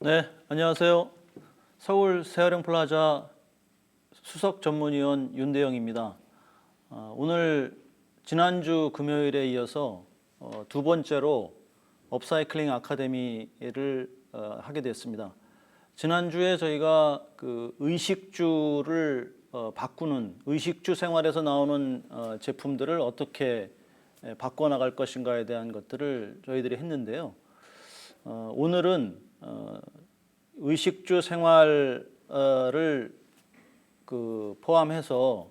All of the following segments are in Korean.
네, 안녕하세요. 서울 세아령 플라자 수석 전문위원 윤대영입니다. 오늘 지난주 금요일에 이어서 두 번째로 업사이클링 아카데미를 하게 됐습니다. 지난주에 저희가 그 의식주를 바꾸는 의식주 생활에서 나오는 제품들을 어떻게 바꿔나갈 것인가에 대한 것들을 저희들이 했는데요. 오늘은 의식주 생활을 포함해서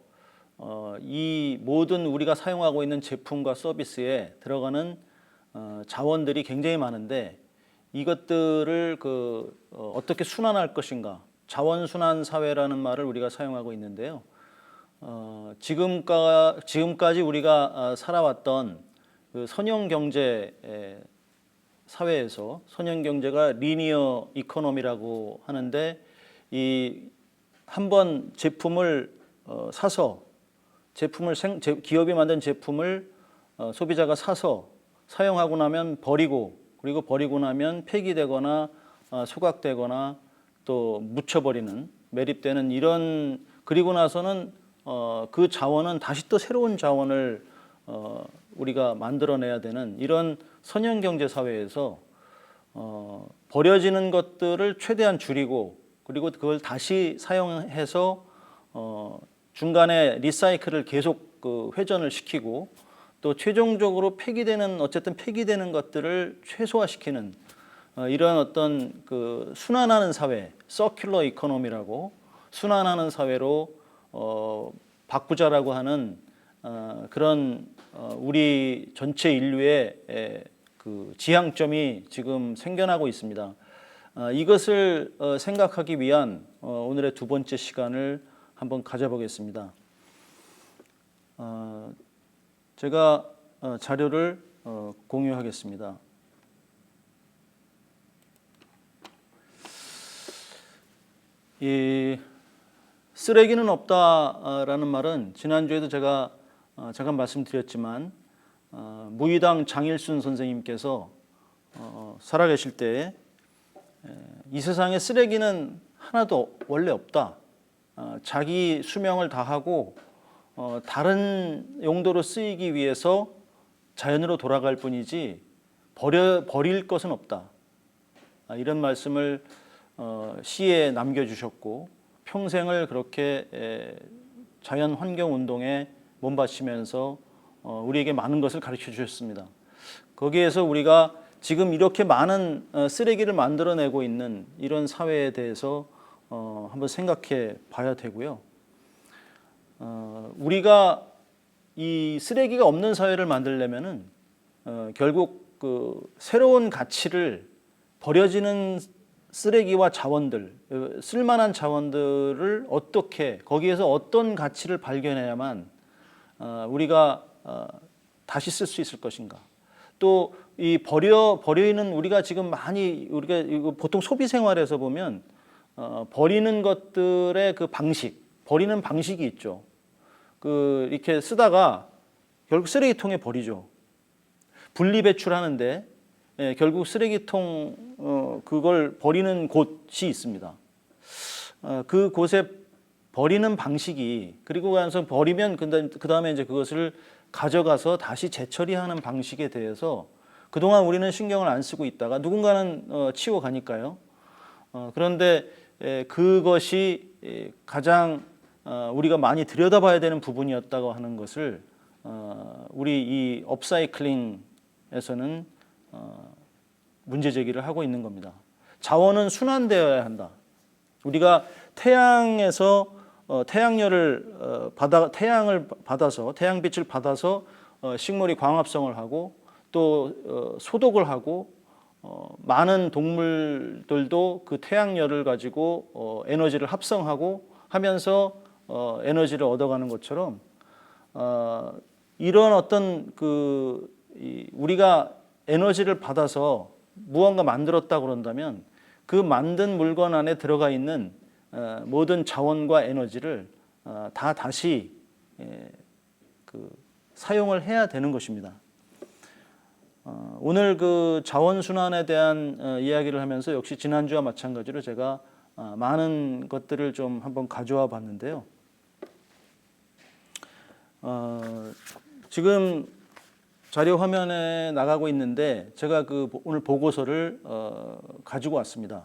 이 모든 우리가 사용하고 있는 제품과 서비스에 들어가는 자원들이 굉장히 많은데 이것들을 어떻게 순환할 것인가, 자원순환 사회라는 말을 우리가 사용하고 있는데요. 지금까지 우리가 살아왔던 그 선형경제 사회에서 선형경제가 리니어 이코노미라고 하는데 이 한번 제품을 사서 기업이 만든 제품을 소비자가 사서 사용하고 나면 버리고, 그리고 버리고 나면 폐기되거나 소각되거나 또 묻혀버리는, 매립되는 이런, 그리고 나서는 그 자원은 다시 또 새로운 자원을 우리가 만들어내야 되는 이런 선형경제 사회에서 버려지는 것들을 최대한 줄이고, 그리고 그걸 다시 사용해서 중간에 리사이클을 계속 회전을 시키고, 또 최종적으로 어쨌든 폐기되는 것들을 최소화시키는 이런 어떤 순환하는 사회, 서큘러 이코노미라고, 순환하는 사회로 바꾸자라고 하는 그런 우리 전체 인류의 그 지향점이 지금 생겨나고 있습니다. 이것을 생각하기 위한 오늘의 두 번째 시간을 한번 가져보겠습니다. 제가 자료를 공유하겠습니다. 이 쓰레기는 없다라는 말은 지난주에도 제가 잠깐 말씀드렸지만 무의당 장일순 선생님께서 살아계실 때 이 세상에 쓰레기는 하나도 원래 없다. 자기 수명을 다하고 다른 용도로 쓰이기 위해서 자연으로 돌아갈 뿐이지 버릴 것은 없다. 이런 말씀을 시에 남겨주셨고 평생을 그렇게 자연 환경 운동에 몸바치면서 우리에게 많은 것을 가르쳐 주셨습니다. 거기에서 우리가 지금 이렇게 많은 쓰레기를 만들어내고 있는 이런 사회에 대해서 한번 생각해 봐야 되고요. 우리가 이 쓰레기가 없는 사회를 만들려면은 결국 새로운 가치를, 버려지는 쓰레기와 자원들, 쓸만한 자원들을 거기에서 어떤 가치를 발견해야만 우리가 다시 쓸 수 있을 것인가. 또 이 버리는 우리가 지금 우리가 보통 소비 생활에서 보면 버리는 것들의 버리는 방식이 있죠. 이렇게 쓰다가 결국 쓰레기통에 버리죠. 분리배출하는데 결국 쓰레기통 그걸 버리는 곳이 있습니다. 그 곳에 버리는 방식이, 그리고 가서 버리면 그 다음에 이제 그것을 가져가서 다시 재처리하는 방식에 대해서 그동안 우리는 신경을 안 쓰고 있다가 누군가는 치워가니까요. 그런데 그것이 가장 우리가 많이 들여다봐야 되는 부분이었다고 하는 것을 우리 이 업사이클링에서는 문제 제기를 하고 있는 겁니다. 자원은 순환되어야 한다. 우리가 태양에서 태양빛을 받아서 식물이 광합성을 하고 또 소독을 하고 많은 동물들도 그 태양열을 가지고 에너지를 합성하고 하면서 에너지를 얻어가는 것처럼 이런 어떤 우리가 에너지를 받아서 무언가 만들었다고 그런다면 그 만든 물건 안에 들어가 있는 모든 자원과 에너지를 다시 사용을 해야 되는 것입니다. 오늘 그 자원순환에 대한 이야기를 하면서 역시 지난주와 마찬가지로 제가 많은 것들을 좀 한번 가져와 봤는데요. 지금 자료 화면에 나가고 있는데 제가 그 오늘 보고서를 가지고 왔습니다.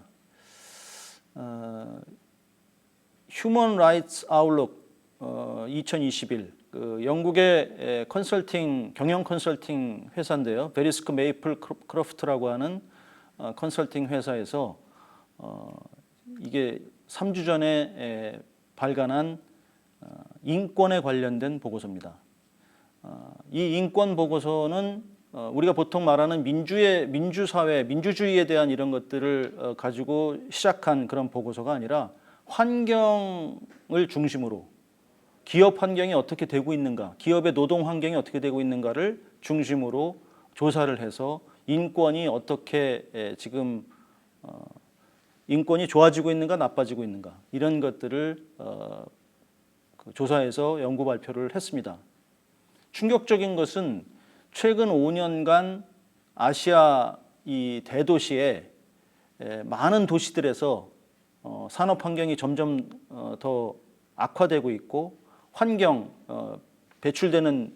Human Rights Outlook 2021 그 영국의 컨설팅 경영 컨설팅 회사인데요. 베리스크 메이플 크로프트라고 하는 컨설팅 회사에서 이게 3주 전에 발간한 인권에 관련된 보고서입니다. 이 인권 보고서는 우리가 보통 말하는 민주사회, 민주주의에 대한 이런 것들을 가지고 시작한 그런 보고서가 아니라 환경을 중심으로 기업 환경이 어떻게 되고 있는가, 기업의 노동 환경이 어떻게 되고 있는가를 중심으로 조사를 해서 인권이 어떻게 지금 인권이 좋아지고 있는가 나빠지고 있는가 이런 것들을 조사해서 연구 발표를 했습니다. 충격적인 것은 최근 5년간 아시아 이 대도시에 많은 도시들에서 산업 환경이 점점 더 악화되고 있고 환경 배출되는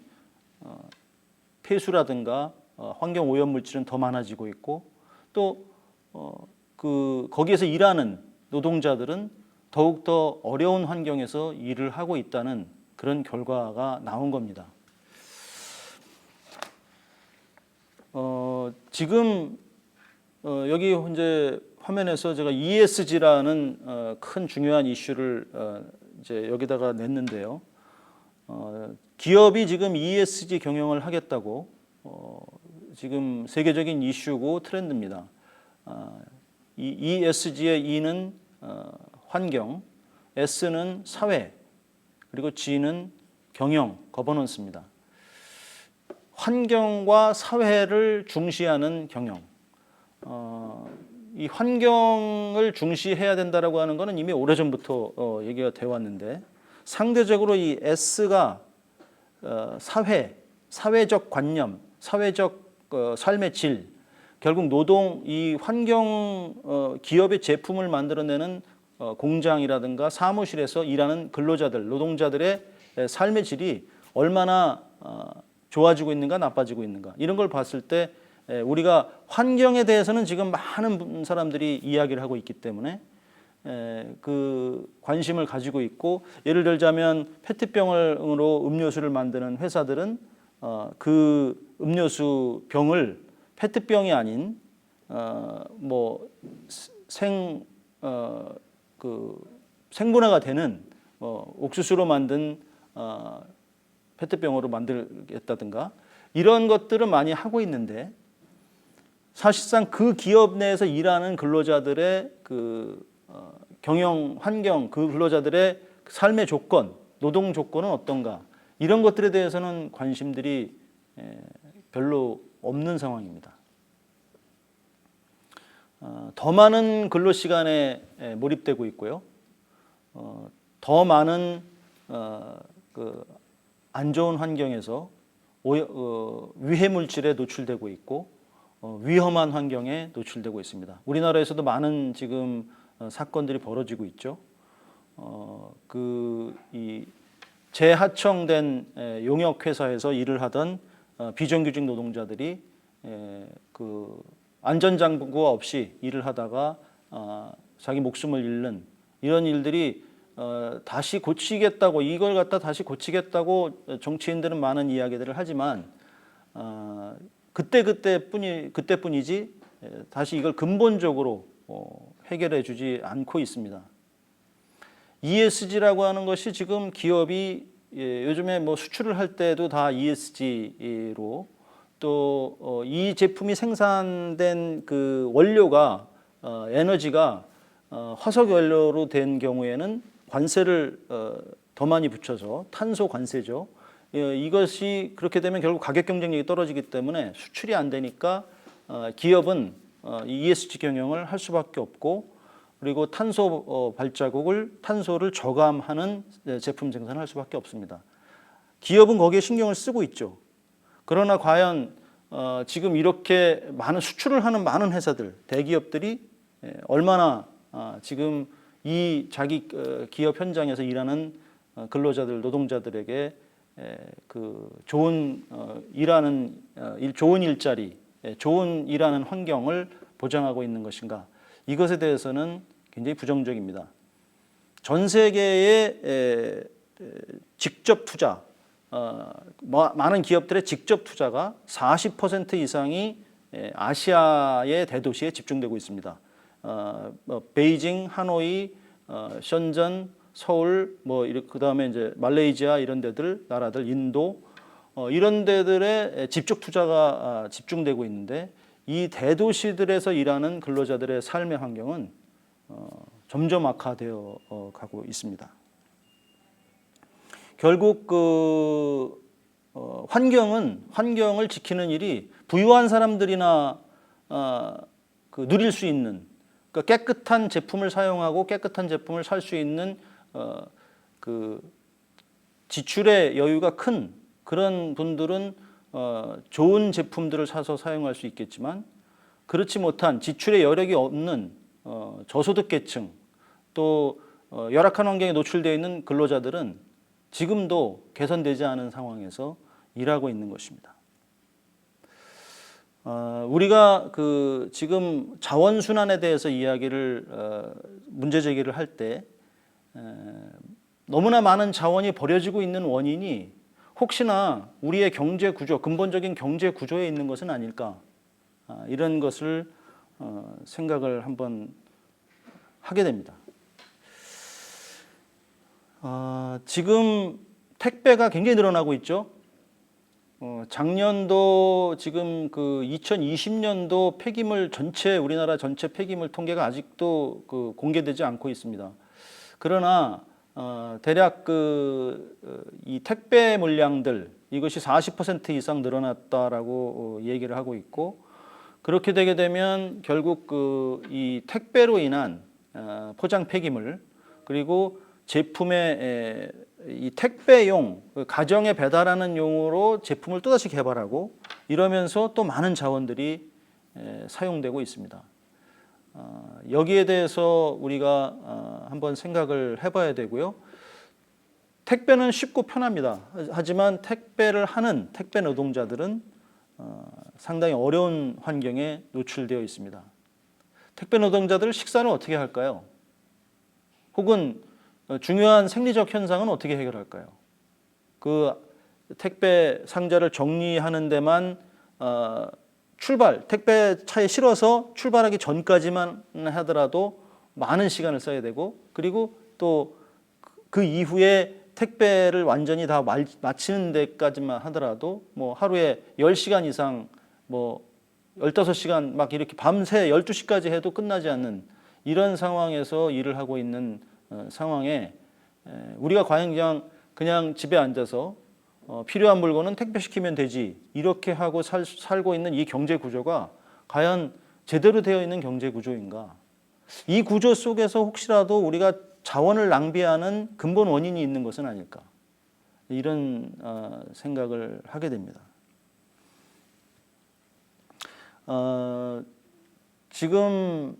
폐수라든가 환경 오염 물질은 더 많아지고 있고 또 거기에서 일하는 노동자들은 더욱더 어려운 환경에서 일을 하고 있다는 그런 결과가 나온 겁니다. 지금 여기 이제 화면에서 제가 ESG라는 큰 중요한 이슈를 이제 여기다가 냈는데요. 기업이 지금 ESG 경영을 하겠다고 지금 세계적인 이슈고 트렌드입니다. 이 ESG의 E는 환경, S는 사회, 그리고 G는 경영, 거버넌스입니다. 환경과 사회를 중시하는 경영. 이 환경을 중시해야 된다라고 하는 것은 이미 오래전부터 얘기가 되어 왔는데 상대적으로 이 S가 사회적 관념, 사회적 삶의 질, 결국 노동, 이 환경 기업의 제품을 만들어내는 공장이라든가 사무실에서 일하는 근로자들, 노동자들의 삶의 질이 얼마나 좋아지고 있는가 나빠지고 있는가 이런 걸 봤을 때 우리가 환경에 대해서는 지금 많은 사람들이 이야기를 하고 있기 때문에 그 관심을 가지고 있고 예를 들자면 페트병으로 음료수를 만드는 회사들은 그 음료수 병을 페트병이 아닌 생분해가 되는 옥수수로 만든 페트병으로 만들겠다든가 이런 것들은 많이 하고 있는데 사실상 그 기업 내에서 일하는 근로자들의 그 경영 환경, 그 근로자들의 삶의 조건, 노동 조건은 어떤가 이런 것들에 대해서는 관심들이 별로 없는 상황입니다. 더 많은 근로 시간에 몰입되고 있고요. 더 많은 안 좋은 환경에서 위해 물질에 노출되고 있고 위험한 환경에 노출되고 있습니다. 우리나라에서도 많은 지금 사건들이 벌어지고 있죠. 이 재하청된 용역 회사에서 일을 하던 비정규직 노동자들이 그 안전장구가 없이 일을 하다가 자기 목숨을 잃는 이런 일들이 다시 고치겠다고 이걸 갖다 다시 고치겠다고 정치인들은 많은 이야기들을 하지만 그때뿐이지 다시 이걸 근본적으로 해결해 주지 않고 있습니다. ESG라고 하는 것이 지금 기업이 요즘에 뭐 수출을 할 때도 다 ESG로 또 이 제품이 생산된 그 원료가 에너지가 화석 연료로 된 경우에는 관세를 더 많이 붙여서 탄소 관세죠. 이것이 그렇게 되면 결국 가격 경쟁력이 떨어지기 때문에 수출이 안 되니까 기업은 ESG 경영을 할 수밖에 없고 그리고 탄소를 저감하는 제품 생산을 할 수밖에 없습니다. 기업은 거기에 신경을 쓰고 있죠. 그러나 과연 지금 이렇게 많은 수출을 하는 많은 회사들, 대기업들이 얼마나 지금 이 자기 기업 현장에서 일하는 근로자들, 노동자들에게 그 좋은 좋은 일자리, 좋은 일하는 환경을 보장하고 있는 것인가? 이것에 대해서는 굉장히 부정적입니다. 전 세계의 직접 투자, 많은 기업들의 직접 투자가 40% 이상이 아시아의 대도시에 집중되고 있습니다. 베이징, 하노이, 션전, 서울, 그다음에 이제 말레이시아 이런 데들, 나라들, 인도 이런 데들의 직접 투자가 집중되고 있는데 이 대도시들에서 일하는 근로자들의 삶의 환경은 점점 악화되어 가고 있습니다. 결국 환경을 지키는 일이 부유한 사람들이나 누릴 수 있는, 그러니까 깨끗한 제품을 사용하고 깨끗한 제품을 살 수 있는 지출의 여유가 큰 그런 분들은 좋은 제품들을 사서 사용할 수 있겠지만, 그렇지 못한 지출의 여력이 없는 저소득계층, 또 열악한 환경에 노출되어 있는 근로자들은 지금도 개선되지 않은 상황에서 일하고 있는 것입니다. 우리가 지금 자원순환에 대해서 문제 제기를 할 때 너무나 많은 자원이 버려지고 있는 원인이 혹시나 우리의 경제 구조, 근본적인 경제 구조에 있는 것은 아닐까, 이런 것을 생각을 한번 하게 됩니다. 지금 택배가 굉장히 늘어나고 있죠. 작년도 지금 2020년도 우리나라 전체 폐기물 통계가 아직도 공개되지 않고 있습니다. 그러나 대략 이 택배 물량들 이것이 40% 이상 늘어났다라고 얘기를 하고 있고, 그렇게 되게 되면 결국 이 택배로 인한 포장 폐기물, 그리고 제품의 이 택배용, 가정에 배달하는 용으로 제품을 또다시 개발하고 이러면서 또 많은 자원들이 사용되고 있습니다. 여기에 대해서 우리가 한번 생각을 해봐야 되고요. 택배는 쉽고 편합니다. 하지만 택배를 하는 택배 노동자들은 상당히 어려운 환경에 노출되어 있습니다. 택배 노동자들 식사는 어떻게 할까요? 혹은 중요한 생리적 현상은 어떻게 해결할까요? 택배 상자를 정리하는 데만 택배 차에 실어서 출발하기 전까지만 하더라도 많은 시간을 써야 되고, 그리고 또 그 이후에 택배를 완전히 다 마치는 데까지만 하더라도 하루에 10시간 이상 15시간 막 이렇게 밤새 12시까지 해도 끝나지 않는 이런 상황에서 일을 하고 있는 상황에 우리가 과연 그냥 집에 앉아서 필요한 물건은 택배시키면 되지 이렇게 하고 살고 있는 이 경제 구조가 과연 제대로 되어 있는 경제 구조인가? 이 구조 속에서 혹시라도 우리가 자원을 낭비하는 근본 원인이 있는 것은 아닐까? 이런 생각을 하게 됩니다. 지금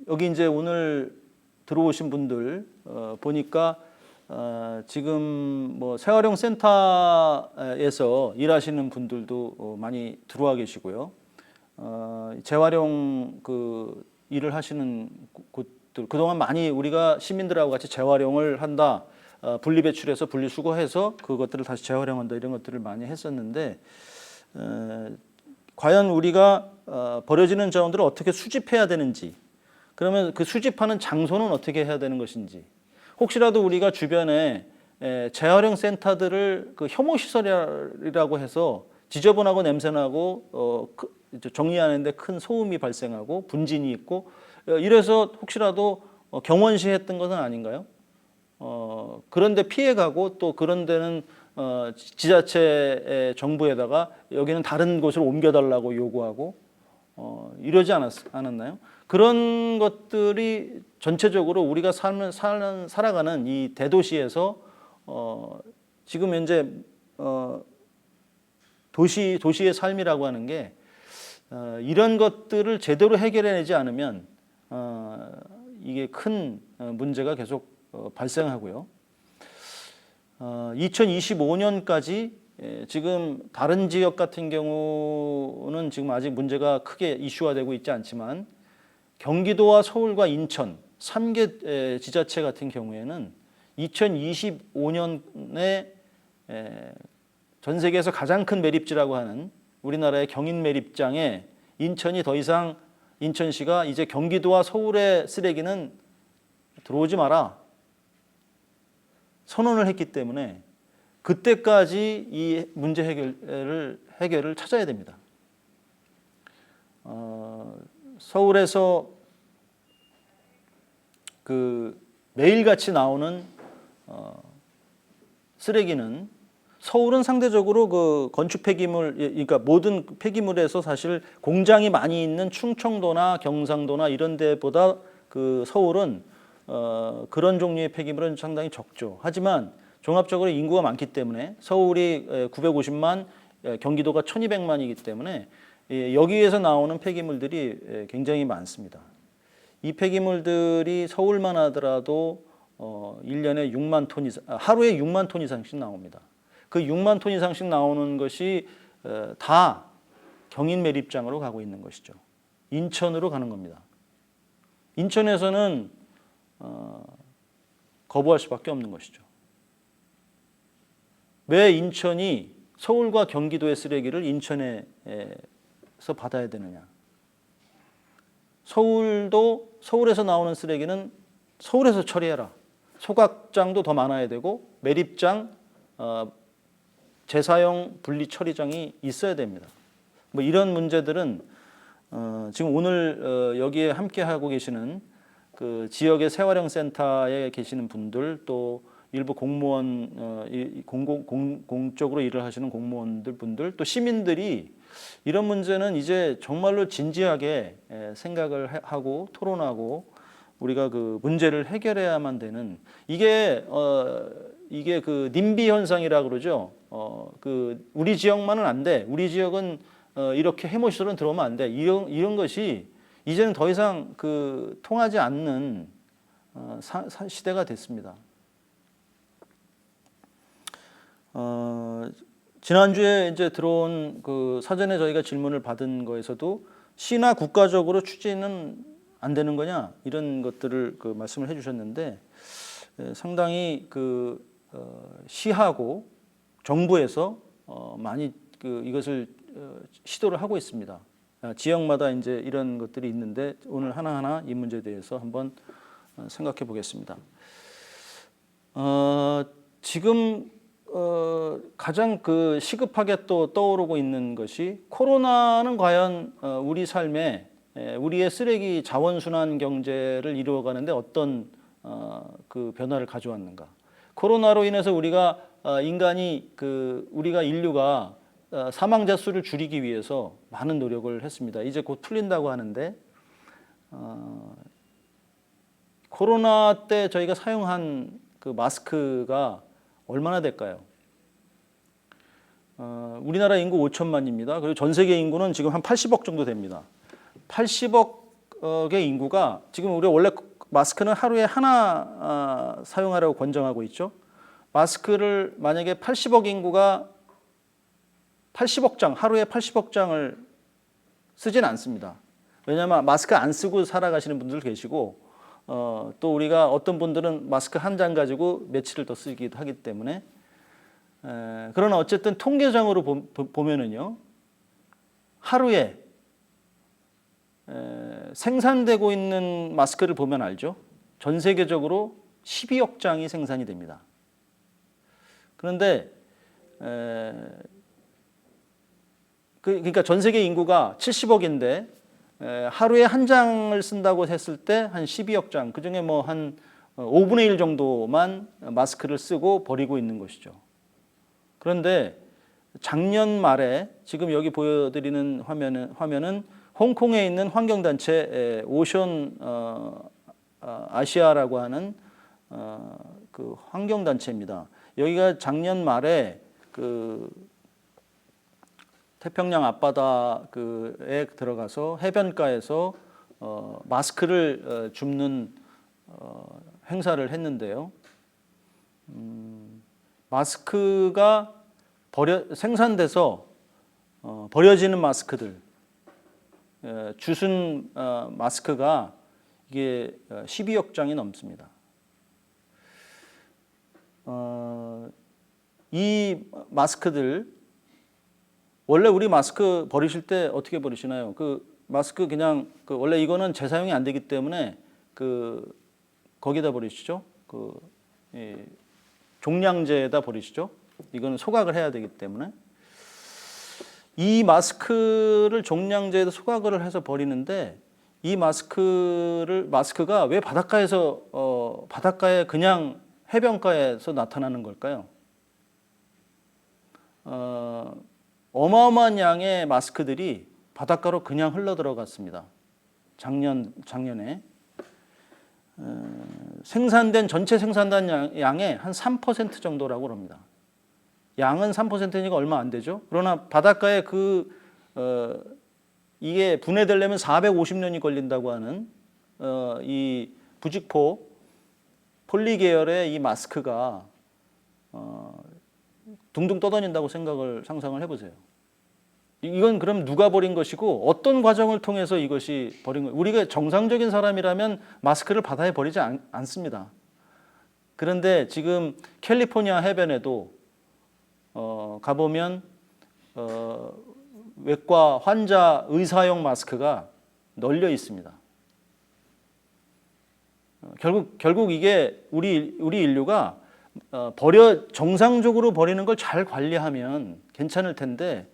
여기 이제 오늘 들어오신 분들 보니까 지금 생활용 센터에서 일하시는 분들도 많이 들어와 계시고요. 재활용 일을 하시는 곳들, 그동안 많이 우리가 시민들하고 같이 재활용을 한다, 분리배출해서 분리수거해서 그것들을 다시 재활용한다, 이런 것들을 많이 했었는데 과연 우리가 버려지는 자원들을 어떻게 수집해야 되는지, 그러면 그 수집하는 장소는 어떻게 해야 되는 것인지, 혹시라도 우리가 주변에 재활용 센터들을 혐오 시설이라고 해서 지저분하고 냄새나고 정리하는데 큰 소음이 발생하고 분진이 있고 이래서 혹시라도 경원시했던 것은 아닌가요? 그런데 피해가고 또 그런 데는 지자체 정부에다가 여기는 다른 곳으로 옮겨달라고 요구하고 이러지 않았나요? 그런 것들이 전체적으로 우리가 살아가는 이 대도시에서 지금 현재 도시의 삶이라고 하는 게 이런 것들을 제대로 해결해내지 않으면 이게 큰 문제가 계속 발생하고요. 2025년까지 지금 다른 지역 같은 경우는 지금 아직 문제가 크게 이슈화되고 있지 않지만 경기도와 서울과 인천 3개 지자체 같은 경우에는 2025년에 전 세계에서 가장 큰 매립지라고 하는 우리나라의 경인 매립장에 인천이 더 이상 인천시가 이제 경기도와 서울의 쓰레기는 들어오지 마라 선언을 했기 때문에 그때까지 이 문제 해결을 찾아야 됩니다. 서울에서 그 매일같이 나오는 쓰레기는 서울은 상대적으로 그 건축 폐기물, 그러니까 모든 폐기물에서 사실 공장이 많이 있는 충청도나 경상도나 이런 데보다 그 서울은 그런 종류의 폐기물은 상당히 적죠. 하지만 종합적으로 인구가 많기 때문에 서울이 950만, 경기도가 1200만이기 때문에 여기에서 나오는 폐기물들이 굉장히 많습니다. 이 폐기물들이 서울만 하더라도 1년에 6만 톤 이상, 하루에 6만 톤 이상씩 나옵니다. 그 6만 톤 이상씩 나오는 것이 다 경인 매립장으로 가고 있는 것이죠. 인천으로 가는 겁니다. 인천에서는 거부할 수밖에 없는 것이죠. 왜 인천이 서울과 경기도의 쓰레기를 인천에서 받아야 되느냐? 서울도 서울에서 나오는 쓰레기는 서울에서 처리해라. 소각장도 더 많아야 되고 매립장, 재사용 분리 처리장이 있어야 됩니다. 뭐 이런 문제들은 지금 오늘 여기에 함께 하고 계시는 그 지역의 재활용 센터에 계시는 분들 또 일부 공무원, 공적으로 일을 하시는 공무원들 분들 또 시민들이 이런 문제는 이제 정말로 진지하게 생각을 하고 토론하고 우리가 그 문제를 해결해야만 되는 이게 그 님비 현상이라고 그러죠. 그 우리 지역만은 안 돼. 우리 지역은 이렇게 해모시설은 들어오면 안 돼. 이런 것이 이제는 더 이상 그 통하지 않는 시대가 됐습니다. 지난주에 이제 들어온 그 사전에 저희가 질문을 받은 거에서도 시나 국가적으로 추진은 안 되는 거냐 이런 것들을 그 말씀을 해주셨는데 상당히 그 시하고 정부에서 많이 그 이것을 시도를 하고 있습니다. 지역마다 이제 이런 것들이 있는데 오늘 하나하나 이 문제에 대해서 한번 생각해 보겠습니다. 지금 가장 그 시급하게 또 떠오르고 있는 것이 코로나는 과연 우리 삶에 우리의 쓰레기 자원순환 경제를 이루어가는데 어떤 그 변화를 가져왔는가? 코로나로 인해서 우리가 우리가 인류가 사망자 수를 줄이기 위해서 많은 노력을 했습니다. 이제 곧 풀린다고 하는데 코로나 때 저희가 사용한 그 마스크가 얼마나 될까요? 우리나라 인구 5천만입니다. 그리고 전 세계 인구는 지금 한 80억 정도 됩니다. 80억의 인구가 지금 우리가 원래 마스크는 하루에 하나 사용하라고 권장하고 있죠. 마스크를 만약에 80억 인구가 80억 장, 하루에 80억 장을 쓰진 않습니다. 왜냐하면 마스크 안 쓰고 살아가시는 분들 계시고 또 우리가 어떤 분들은 마스크 한 장 가지고 며칠을 더 쓰기도 하기 때문에 그러나 어쨌든 통계상으로 보면은요 하루에 생산되고 있는 마스크를 보면 알죠. 전 세계적으로 12억 장이 생산이 됩니다. 그런데 그러니까 전 세계 인구가 70억인데 하루에 한 장을 쓴다고 했을 때 한 12억 장, 그중에 뭐 한 5분의 1 정도만 마스크를 쓰고 버리고 있는 것이죠. 그런데 작년 말에 지금 여기 보여드리는 화면은 홍콩에 있는 환경단체 오션 아시아라고 하는 그 환경단체입니다. 여기가 작년 말에 그 태평양 앞바다에 들어가서 해변가에서 마스크를 줍는 행사를 했는데요. 마스크가 생산돼서 버려지는 마스크들, 주순 마스크가 이게 12억 장이 넘습니다. 이 마스크들 원래 우리 마스크 버리실 때 어떻게 버리시나요? 그 마스크 그냥 원래 이거는 재사용이 안 되기 때문에 거기다 버리시죠. 종량제에다 버리시죠. 이거는 소각을 해야 되기 때문에 이 마스크를 종량제에다 소각을 해서 버리는데 이 마스크가 왜 바닷가에 그냥 해변가에서 나타나는 걸까요? 어마어마한 양의 마스크들이 바닷가로 그냥 흘러 들어갔습니다. 작년에 전체 생산된 양의 한 3% 정도라고 합니다. 양은 3%니까 얼마 안 되죠. 그러나 바닷가에 이게 분해되려면 450년이 걸린다고 하는 이 부직포 폴리 계열의 이 마스크가 둥둥 떠다닌다고 상상을 해보세요. 이건 그럼 누가 버린 것이고 어떤 과정을 통해서 이것이 버린 거예요? 우리가 정상적인 사람이라면 마스크를 바다에 버리지 않습니다. 그런데 지금 캘리포니아 해변에도 가보면 외과 환자 의사용 마스크가 널려 있습니다. 결국 이게 우리 인류가 정상적으로 버리는 걸 잘 관리하면 괜찮을 텐데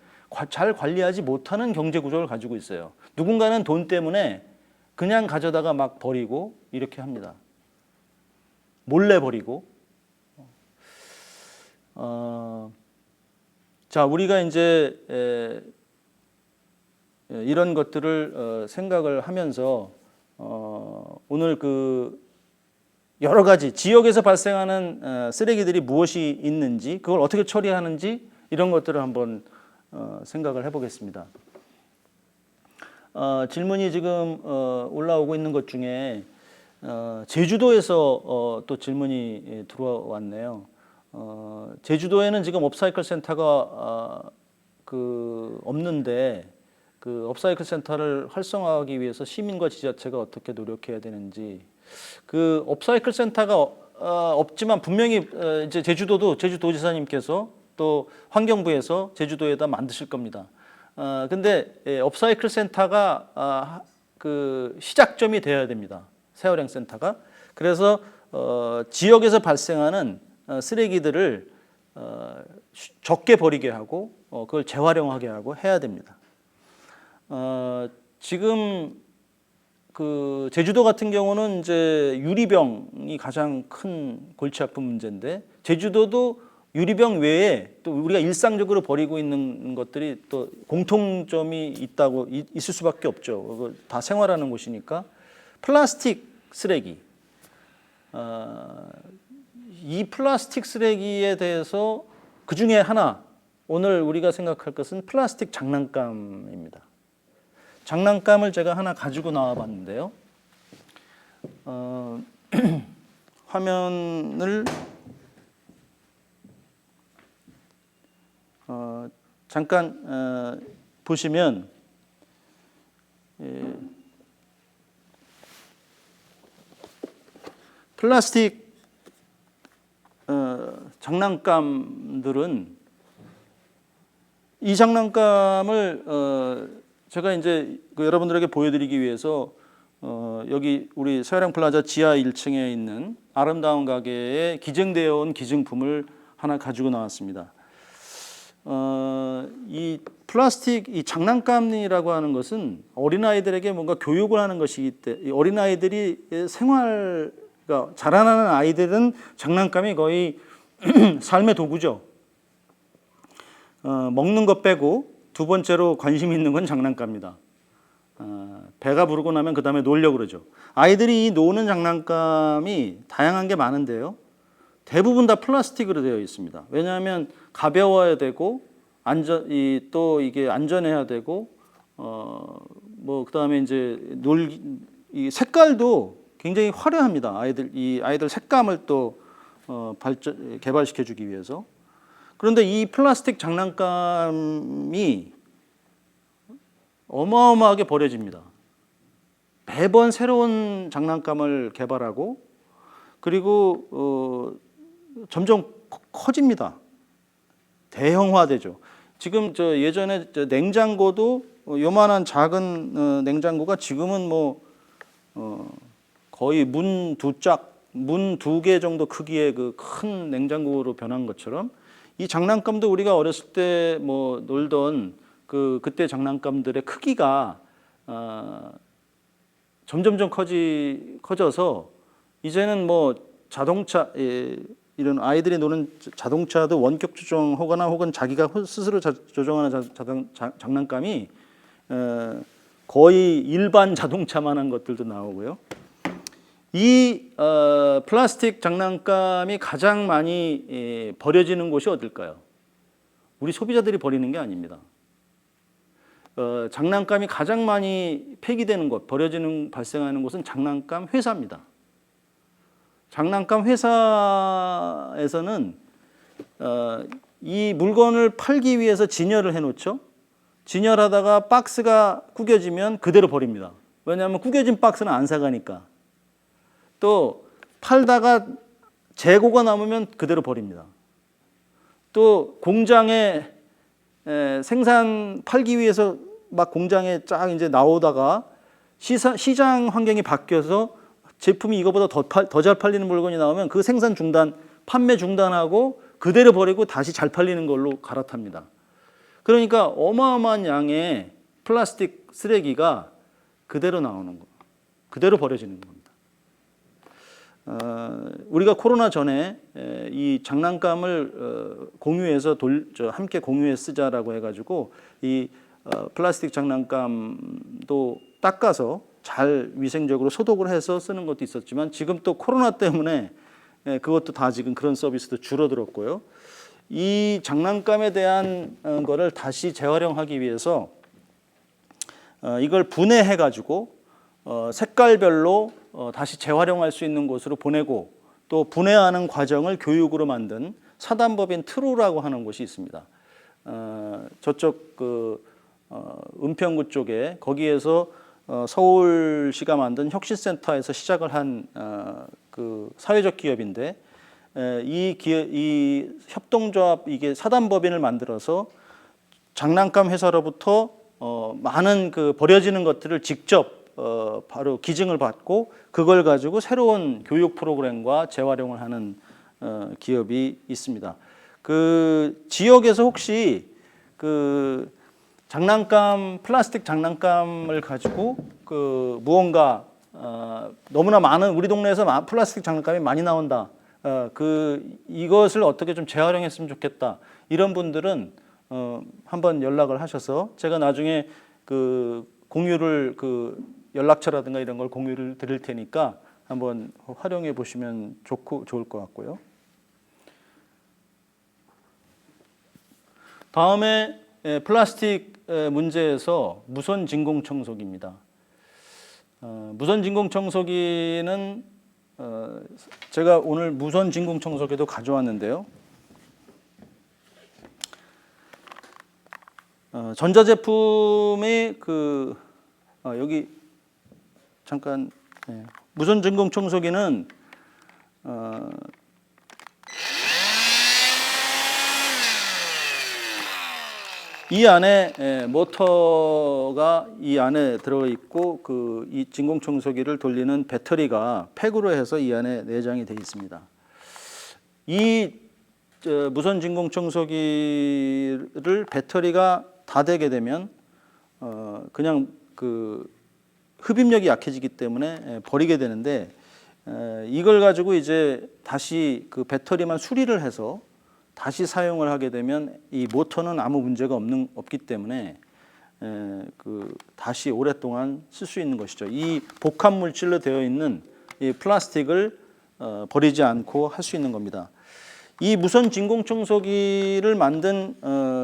잘 관리하지 못하는 경제 구조를 가지고 있어요. 누군가는 돈 때문에 그냥 가져다가 막 버리고 이렇게 합니다. 몰래 버리고. 자, 우리가 이제 이런 것들을 생각을 하면서 오늘 여러 가지 지역에서 발생하는 쓰레기들이 무엇이 있는지, 그걸 어떻게 처리하는지 이런 것들을 한번 생각을 해보겠습니다. 질문이 지금 올라오고 있는 것 중에 제주도에서 또 질문이 들어왔네요. 제주도에는 지금 업사이클 센터가 없는데 그 업사이클 센터를 활성화하기 위해서 시민과 지자체가 어떻게 노력해야 되는지. 그 업사이클 센터가 없지만 분명히 이제 제주도지사님께서 또 환경부에서 제주도에다 만드실 겁니다. 근데 업사이클 센터가 시작점이 되어야 됩니다. 세어령 센터가. 그래서 지역에서 발생하는 쓰레기들을 적게 버리게 하고 그걸 재활용하게 하고 해야 됩니다. 지금 제주도 같은 경우는 이제 유리병이 가장 큰 골치 아픈 문제인데 제주도도 유리병 외에 또 우리가 일상적으로 버리고 있는 것들이 또 공통점이 있을 수밖에 없죠. 다 생활하는 곳이니까 플라스틱 쓰레기. 이 플라스틱 쓰레기에 대해서 그 중에 하나 오늘 우리가 생각할 것은 플라스틱 장난감입니다. 장난감을 제가 하나 가지고 나와 봤는데요. 화면을 잠깐 보시면 플라스틱 장난감들은 이 장난감을 제가 이제 여러분들에게 보여드리기 위해서 여기 우리 세어령 플라자 지하 1층에 있는 아름다운 가게에 기증되어 온 기증품을 하나 가지고 나왔습니다. 이 플라스틱 이 장난감이라고 하는 것은 어린아이들에게 뭔가 교육을 하는 것이기 때문에 어린아이들이 그러니까 자라나는 아이들은 장난감이 거의 삶의 도구죠. 먹는 것 빼고 두 번째로 관심 있는 건 장난감입니다. 배가 부르고 나면 그 다음에 놀려고 그러죠. 아이들이 이 노는 장난감이 다양한 게 많은데요. 대부분 다 플라스틱으로 되어 있습니다. 왜냐하면 가벼워야 되고 또 이게 안전해야 되고 뭐 그다음에 이제 이 색깔도 굉장히 화려합니다. 아이들 색감을 또 개발시켜 주기 위해서. 그런데 이 플라스틱 장난감이 어마어마하게 버려집니다. 매번 새로운 장난감을 개발하고 그리고 점점 커집니다. 대형화되죠. 지금 예전에 냉장고도 요만한 작은 냉장고가 지금은 뭐 거의 문 두 개 정도 크기의 그 큰 냉장고로 변한 것처럼 이 장난감도 우리가 어렸을 때 뭐 놀던 그때 장난감들의 크기가 점점점 커져서 이제는 뭐 자동차 이런 아이들이 노는 자동차도 원격 조정하거나 혹은 자기가 스스로 조정하는 장난감이 거의 일반 자동차만한 것들도 나오고요. 이 플라스틱 장난감이 가장 많이 버려지는 곳이 어딜까요? 우리 소비자들이 버리는 게 아닙니다. 장난감이 가장 많이 폐기되는 곳, 발생하는 곳은 장난감 회사입니다. 장난감 회사에서는 이 물건을 팔기 위해서 진열을 해놓죠. 진열하다가 박스가 구겨지면 그대로 버립니다. 왜냐하면 구겨진 박스는 안 사가니까. 또 팔다가 재고가 남으면 그대로 버립니다. 또 공장에 팔기 위해서 막 공장에 쫙 이제 나오다가 시장 환경이 바뀌어서 제품이 이거보다 더 잘 팔리는 물건이 나오면 그 생산 중단, 판매 중단하고 그대로 버리고 다시 잘 팔리는 걸로 갈아탑니다. 그러니까 어마어마한 양의 플라스틱 쓰레기가 그대로 나오는 거, 그대로 버려지는 겁니다. 우리가 코로나 전에 이 장난감을 공유해서 함께 공유해 쓰자라고 해가지고 이 플라스틱 장난감도 닦아서 잘 위생적으로 소독을 해서 쓰는 것도 있었지만 지금 또 코로나 때문에 그것도 다 지금 그런 서비스도 줄어들었고요. 이 장난감에 대한 거를 다시 재활용하기 위해서 이걸 분해해가지고 색깔별로 다시 재활용할 수 있는 곳으로 보내고 또 분해하는 과정을 교육으로 만든 사단법인 트루라고 하는 곳이 있습니다. 저쪽 은평구 쪽에 거기에서 서울시가 만든 혁신센터에서 시작을 한 그 사회적 기업인데 이 협동조합 이게 사단법인을 만들어서 장난감 회사로부터 많은 그 버려지는 것들을 직접 바로 기증을 받고 그걸 가지고 새로운 교육 프로그램과 재활용을 하는 기업이 있습니다. 그 지역에서 혹시 그 플라스틱 장난감을 가지고 그 무언가 너무나 많은 우리 동네에서 플라스틱 장난감이 많이 나온다. 이것을 어떻게 좀 재활용했으면 좋겠다. 이런 분들은 한번 연락을 하셔서 제가 나중에 그 공유를 연락처라든가 이런 걸 공유를 드릴 테니까 한번 활용해 보시면 좋을 것 같고요. 다음에 플라스틱 문제에서 무선 진공 청소기입니다. 무선 진공 청소기는 제가 오늘 무선 진공 청소기도 가져왔는데요. 전자제품의 여기 잠깐 무선 진공 청소기는 이 안에 모터가 이 안에 들어 있고 이 진공 청소기를 돌리는 배터리가 팩으로 해서 이 안에 내장이 되어 있습니다. 이 무선 진공 청소기를 배터리가 다 되게 되면 그냥 흡입력이 약해지기 때문에 버리게 되는데 이걸 가지고 이제 다시 그 배터리만 수리를 해서 다시 사용을 하게 되면 이 모터는 아무 문제가 없기 때문에 다시 오랫동안 쓸 수 있는 것이죠. 이 복합 물질로 되어 있는 이 플라스틱을 버리지 않고 할 수 있는 겁니다. 이 무선 진공청소기를 만든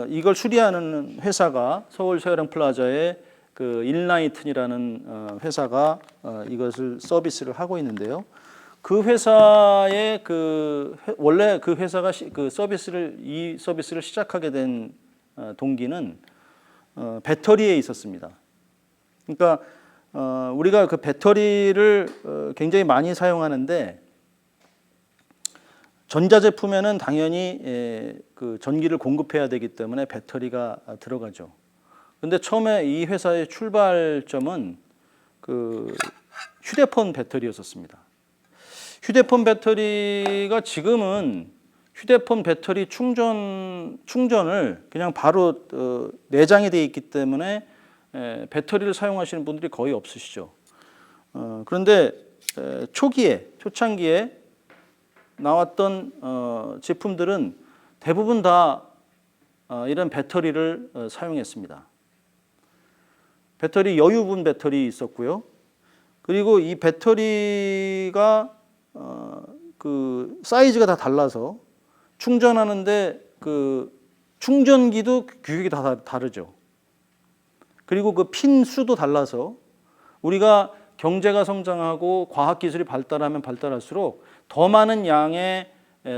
이걸 수리하는 회사가 서울 서해랑 플라자의 그 일라이튼이라는 회사가 이것을 서비스를 하고 있는데요. 그 회사의 원래 그 회사가 이 서비스를 시작하게 된 동기는 배터리에 있었습니다. 그러니까 우리가 그 배터리를 굉장히 많이 사용하는데 전자제품에는 당연히 그 전기를 공급해야 되기 때문에 배터리가 들어가죠. 근데 처음에 이 회사의 출발점은 그 휴대폰 배터리였었습니다. 휴대폰 배터리가 지금은 휴대폰 배터리 충전을 그냥 바로 내장이 되어 있기 때문에 배터리를 사용하시는 분들이 거의 없으시죠. 그런데 초창기에 나왔던 제품들은 대부분 다 이런 배터리를 사용했습니다. 배터리 여유분 배터리 있었고요. 그리고 이 배터리가 그 사이즈가 다 달라서 충전하는데 그 충전기도 규격이 다 다르죠. 그리고 그 핀 수도 달라서 우리가 경제가 성장하고 과학기술이 발달하면 발달할수록 더 많은 양의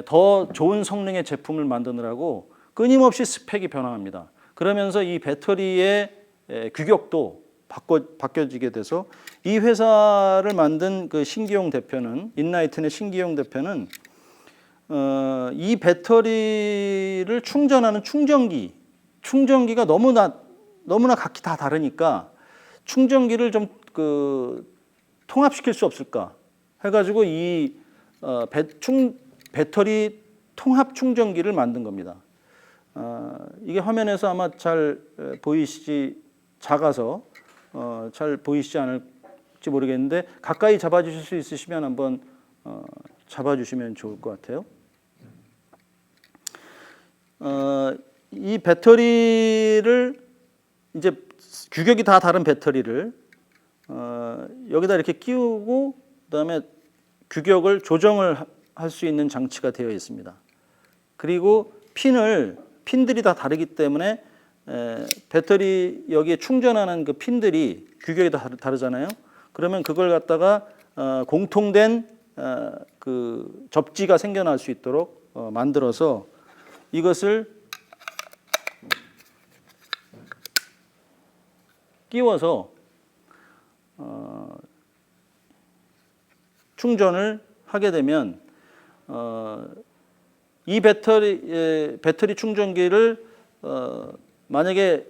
더 좋은 성능의 제품을 만드느라고 끊임없이 스펙이 변화합니다. 그러면서 이 배터리의 규격도 바뀌어지게 돼서 이 회사를 만든 그 신기용 대표는 인라이튼의 신기용 대표는 이 배터리를 충전하는 충전기가 너무나 각기 다 다르니까 충전기를 좀 통합시킬 수 없을까 해가지고 이 배터리 통합 충전기를 만든 겁니다. 이게 화면에서 아마 잘 보이시지 작아서 잘 보이시지 않을지 모르겠는데 가까이 잡아주실 수 있으시면 한번 잡아주시면 좋을 것 같아요. 이 배터리를 이제 규격이 다 다른 배터리를 여기다 이렇게 끼우고 그다음에 규격을 조정을 할 수 있는 장치가 되어 있습니다. 그리고 핀들이 다 다르기 때문에 배터리 여기에 충전하는 그 핀들이 규격이 다 다르잖아요. 그러면 그걸 갖다가 공통된 그 접지가 생겨날 수 있도록 만들어서 이것을 끼워서 충전을 하게 되면 이 배터리 충전기를 만약에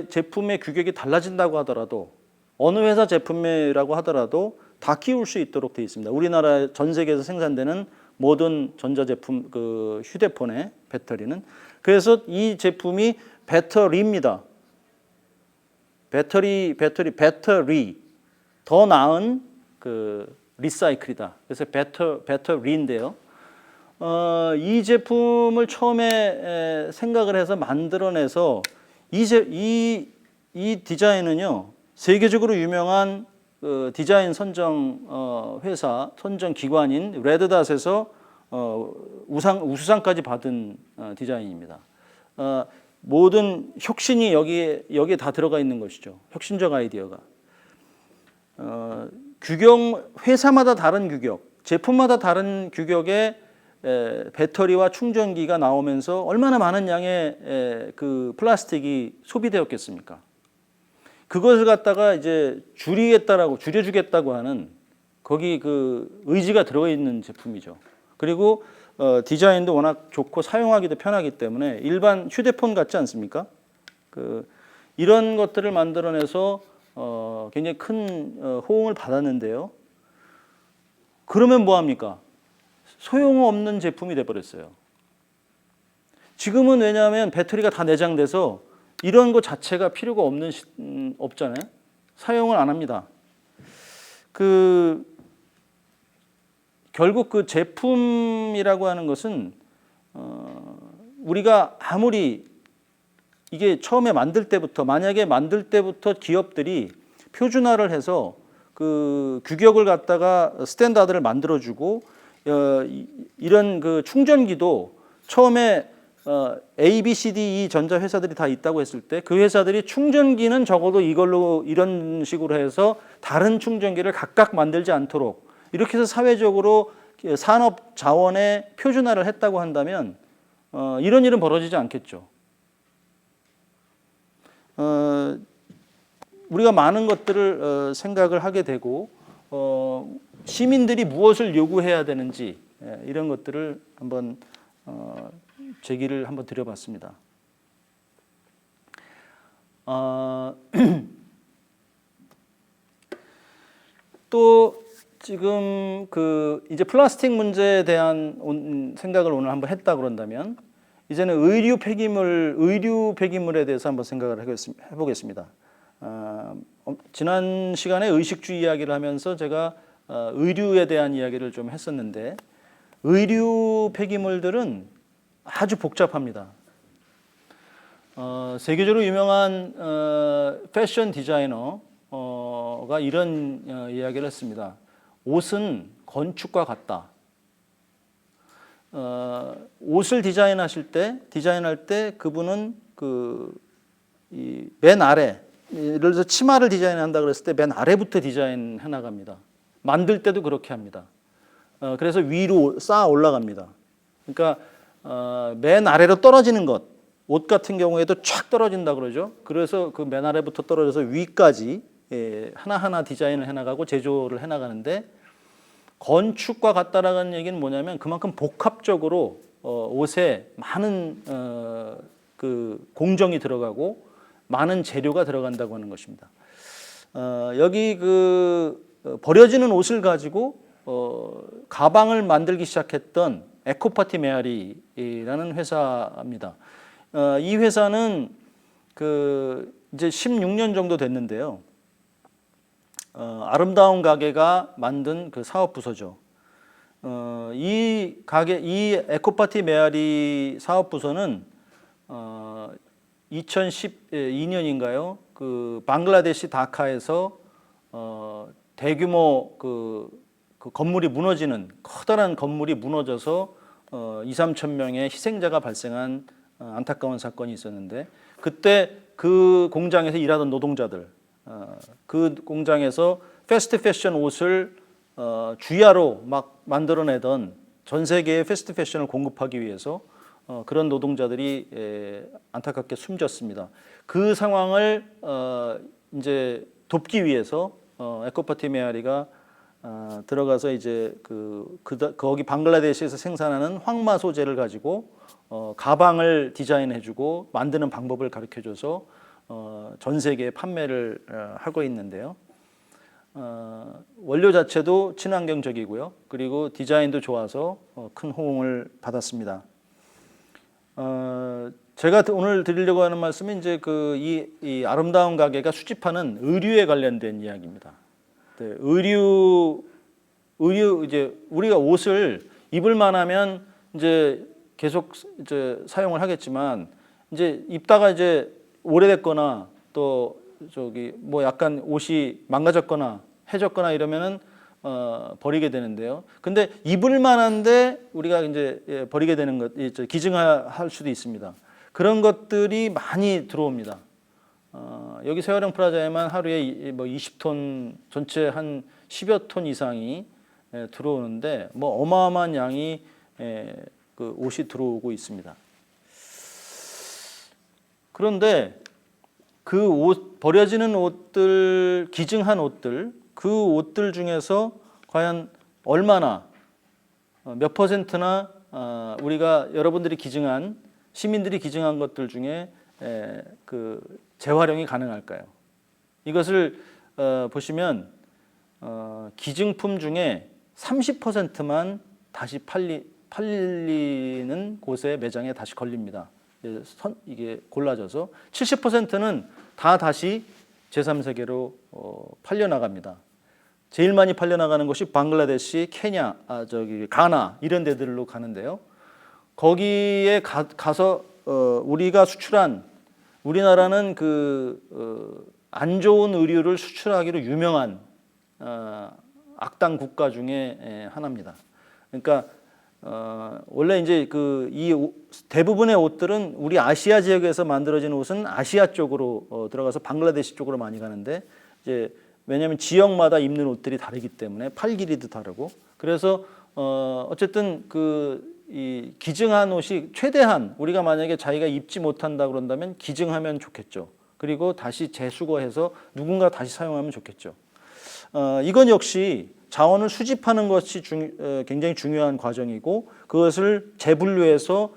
제품의 규격이 달라진다고 하더라도 어느 회사 제품이라고 하더라도 다 끼울 수 있도록 되어 있습니다. 우리나라 전 세계에서 생산되는 모든 전자제품 휴대폰의 배터리는 그래서 이 제품이 배터리입니다. 배터리 더 나은 리사이클이다. 그래서 배터리인데요. 이 제품을 처음에 생각을 해서 만들어내서 이 디자인은요 세계적으로 유명한 디자인 선정 선정 기관인 레드닷에서 우수상까지 받은 디자인입니다. 모든 혁신이 여기에 다 들어가 있는 것이죠. 혁신적 아이디어가. 회사마다 다른 규격, 제품마다 다른 규격의 배터리와 충전기가 나오면서 얼마나 많은 양의 그 플라스틱이 소비되었겠습니까? 그것을 갖다가 이제 줄여주겠다고 하는 거기 그 의지가 들어가 있는 제품이죠. 그리고 디자인도 워낙 좋고 사용하기도 편하기 때문에 일반 휴대폰 같지 않습니까? 이런 것들을 만들어내서 굉장히 큰 호응을 받았는데요. 그러면 뭐 합니까? 소용없는 제품이 돼버렸어요. 지금은 왜냐하면 배터리가 다 내장돼서 이런 것 자체가 필요가 없잖아요. 사용을 안 합니다. 결국 그 제품이라고 하는 것은 우리가 아무리 이게 처음에 만약에 만들 때부터 기업들이 표준화를 해서 그 규격을 갖다가 스탠다드를 만들어주고 이런 그 충전기도 처음에 A, B, C, D, E 전자 회사들이 다 있다고 했을 때 그 회사들이 충전기는 적어도 이걸로 이런 식으로 해서 다른 충전기를 각각 만들지 않도록 이렇게 해서 사회적으로 산업 자원의 표준화를 했다고 한다면 이런 일은 벌어지지 않겠죠. 우리가 많은 것들을 생각을 하게 되고 시민들이 무엇을 요구해야 되는지 이런 것들을 한번 제기를 한번 드려봤습니다. 또 지금 그 이제 플라스틱 문제에 대한 생각을 오늘 한번 했다 그런다면 이제는 의류 폐기물에 대해서 한번 생각을 해보겠습니다. 지난 시간에 의식주 이야기를 하면서 제가 의류에 대한 이야기를 좀 했었는데 의류 폐기물들은 아주 복잡합니다. 세계적으로 유명한 패션 디자이너가 이런 이야기를 했습니다. 옷은 건축과 같다. 옷을 디자인할 때 그분은 맨 아래, 예를 들어서 치마를 디자인한다 그랬을 때 맨 아래부터 디자인해 나갑니다. 만들 때도 그렇게 합니다. 그래서 위로 쌓아 올라갑니다. 그러니까 맨 아래로 떨어지는 것, 옷 같은 경우에도 촥 떨어진다 그러죠. 그래서 그 맨 아래부터 떨어져서 위까지 하나하나 디자인을 해나가고 제조를 해나가는데 건축과 같다라는 얘기는 뭐냐면 그만큼 복합적으로 옷에 많은 그 공정이 들어가고 많은 재료가 들어간다고 하는 것입니다. 여기 그 버려지는 옷을 가지고 가방을 만들기 시작했던 에코파티 메아리라는 회사입니다. 이 회사는 그 이제 16년 정도 됐는데요. 아름다운 가게가 만든 그 사업 부서죠. 이 에코파티 메아리 사업 부서는 2012년인가요? 그 방글라데시 다카에서 대규모 그 건물이 무너지는 커다란 건물이 무너져서 2~3천 명의 희생자가 발생한 안타까운 사건이 있었는데 그때 그 공장에서 일하던 노동자들 그 공장에서 패스트 패션 옷을 주야로 막 만들어내던 전 세계의 패스트 패션을 공급하기 위해서 그런 노동자들이 안타깝게 숨졌습니다. 그 상황을 이제 돕기 위해서 에코파티 메아리가 들어가서 이제 거기 방글라데시에서 생산하는 황마 소재를 가지고 가방을 디자인해주고 만드는 방법을 가르쳐줘서 전 세계에 판매를 하고 있는데요. 원료 자체도 친환경적이고요. 그리고 디자인도 좋아서 큰 호응을 받았습니다. 제가 오늘 드리려고 하는 말씀은 이제 이 아름다운 가게가 수집하는 의류에 관련된 이야기입니다. 네, 의류 이제 우리가 옷을 입을 만하면 이제 계속 이제 사용을 하겠지만 이제 입다가 이제 오래됐거나 또 뭐 약간 옷이 망가졌거나 해졌거나 이러면은 버리게 되는데요. 근데 입을 만한데 우리가 이제 버리게 되는 것, 기증할 수도 있습니다. 그런 것들이 많이 들어옵니다. 여기 세화령 프라자에만 하루에 뭐 20톤, 전체 한 10여 톤 이상이 들어오는데 뭐 어마어마한 양이 그 옷이 들어오고 있습니다. 그런데 그 옷, 버려지는 옷들, 기증한 옷들, 그 옷들 중에서 과연 얼마나 몇 퍼센트나 우리가 여러분들이 기증한 시민들이 기증한 것들 중에 그 재활용이 가능할까요? 이것을 보시면 기증품 중에 30%만 다시 팔리는 곳에 매장에 다시 걸립니다. 이게 골라져서 70%는 다 다시 제3세계로 팔려나갑니다. 제일 많이 팔려나가는 곳이 방글라데시, 케냐, 가나 이런 데들로 가는데요. 거기에 가서 우리가 수출한 우리나라는 안 좋은 의류를 수출하기로 유명한 악당 국가 중에 하나입니다. 그러니까 원래 이제 대부분의 옷들은 우리 아시아 지역에서 만들어진 옷은 아시아 쪽으로 들어가서 방글라데시 쪽으로 많이 가는데 이제 왜냐하면 지역마다 입는 옷들이 다르기 때문에 팔 길이도 다르고 그래서 어쨌든 이 기증한 옷이 최대한 우리가 만약에 자기가 입지 못한다 그런다면 기증하면 좋겠죠. 그리고 다시 재수거해서 누군가 다시 사용하면 좋겠죠. 이건 역시 자원을 수집하는 것이 굉장히 중요한 과정이고 그것을 재분류해서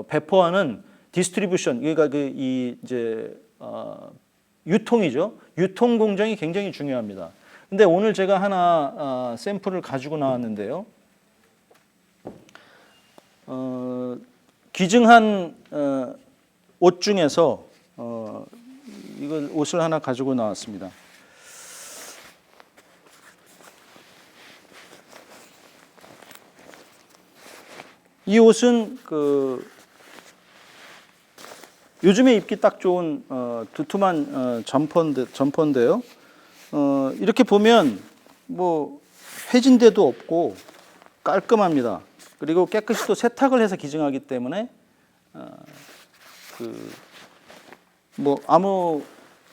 배포하는 디스트리뷰션 그러니까 유통이죠. 유통 공정이 굉장히 중요합니다. 근데 오늘 제가 하나 샘플을 가지고 나왔는데요. 기증한 옷 중에서 이걸 옷을 하나 가지고 나왔습니다. 이 옷은 요즘에 입기 딱 좋은 두툼한 점퍼인데요. 이렇게 보면 뭐 회진대도 없고 깔끔합니다. 그리고 깨끗이 또 세탁을 해서 기증하기 때문에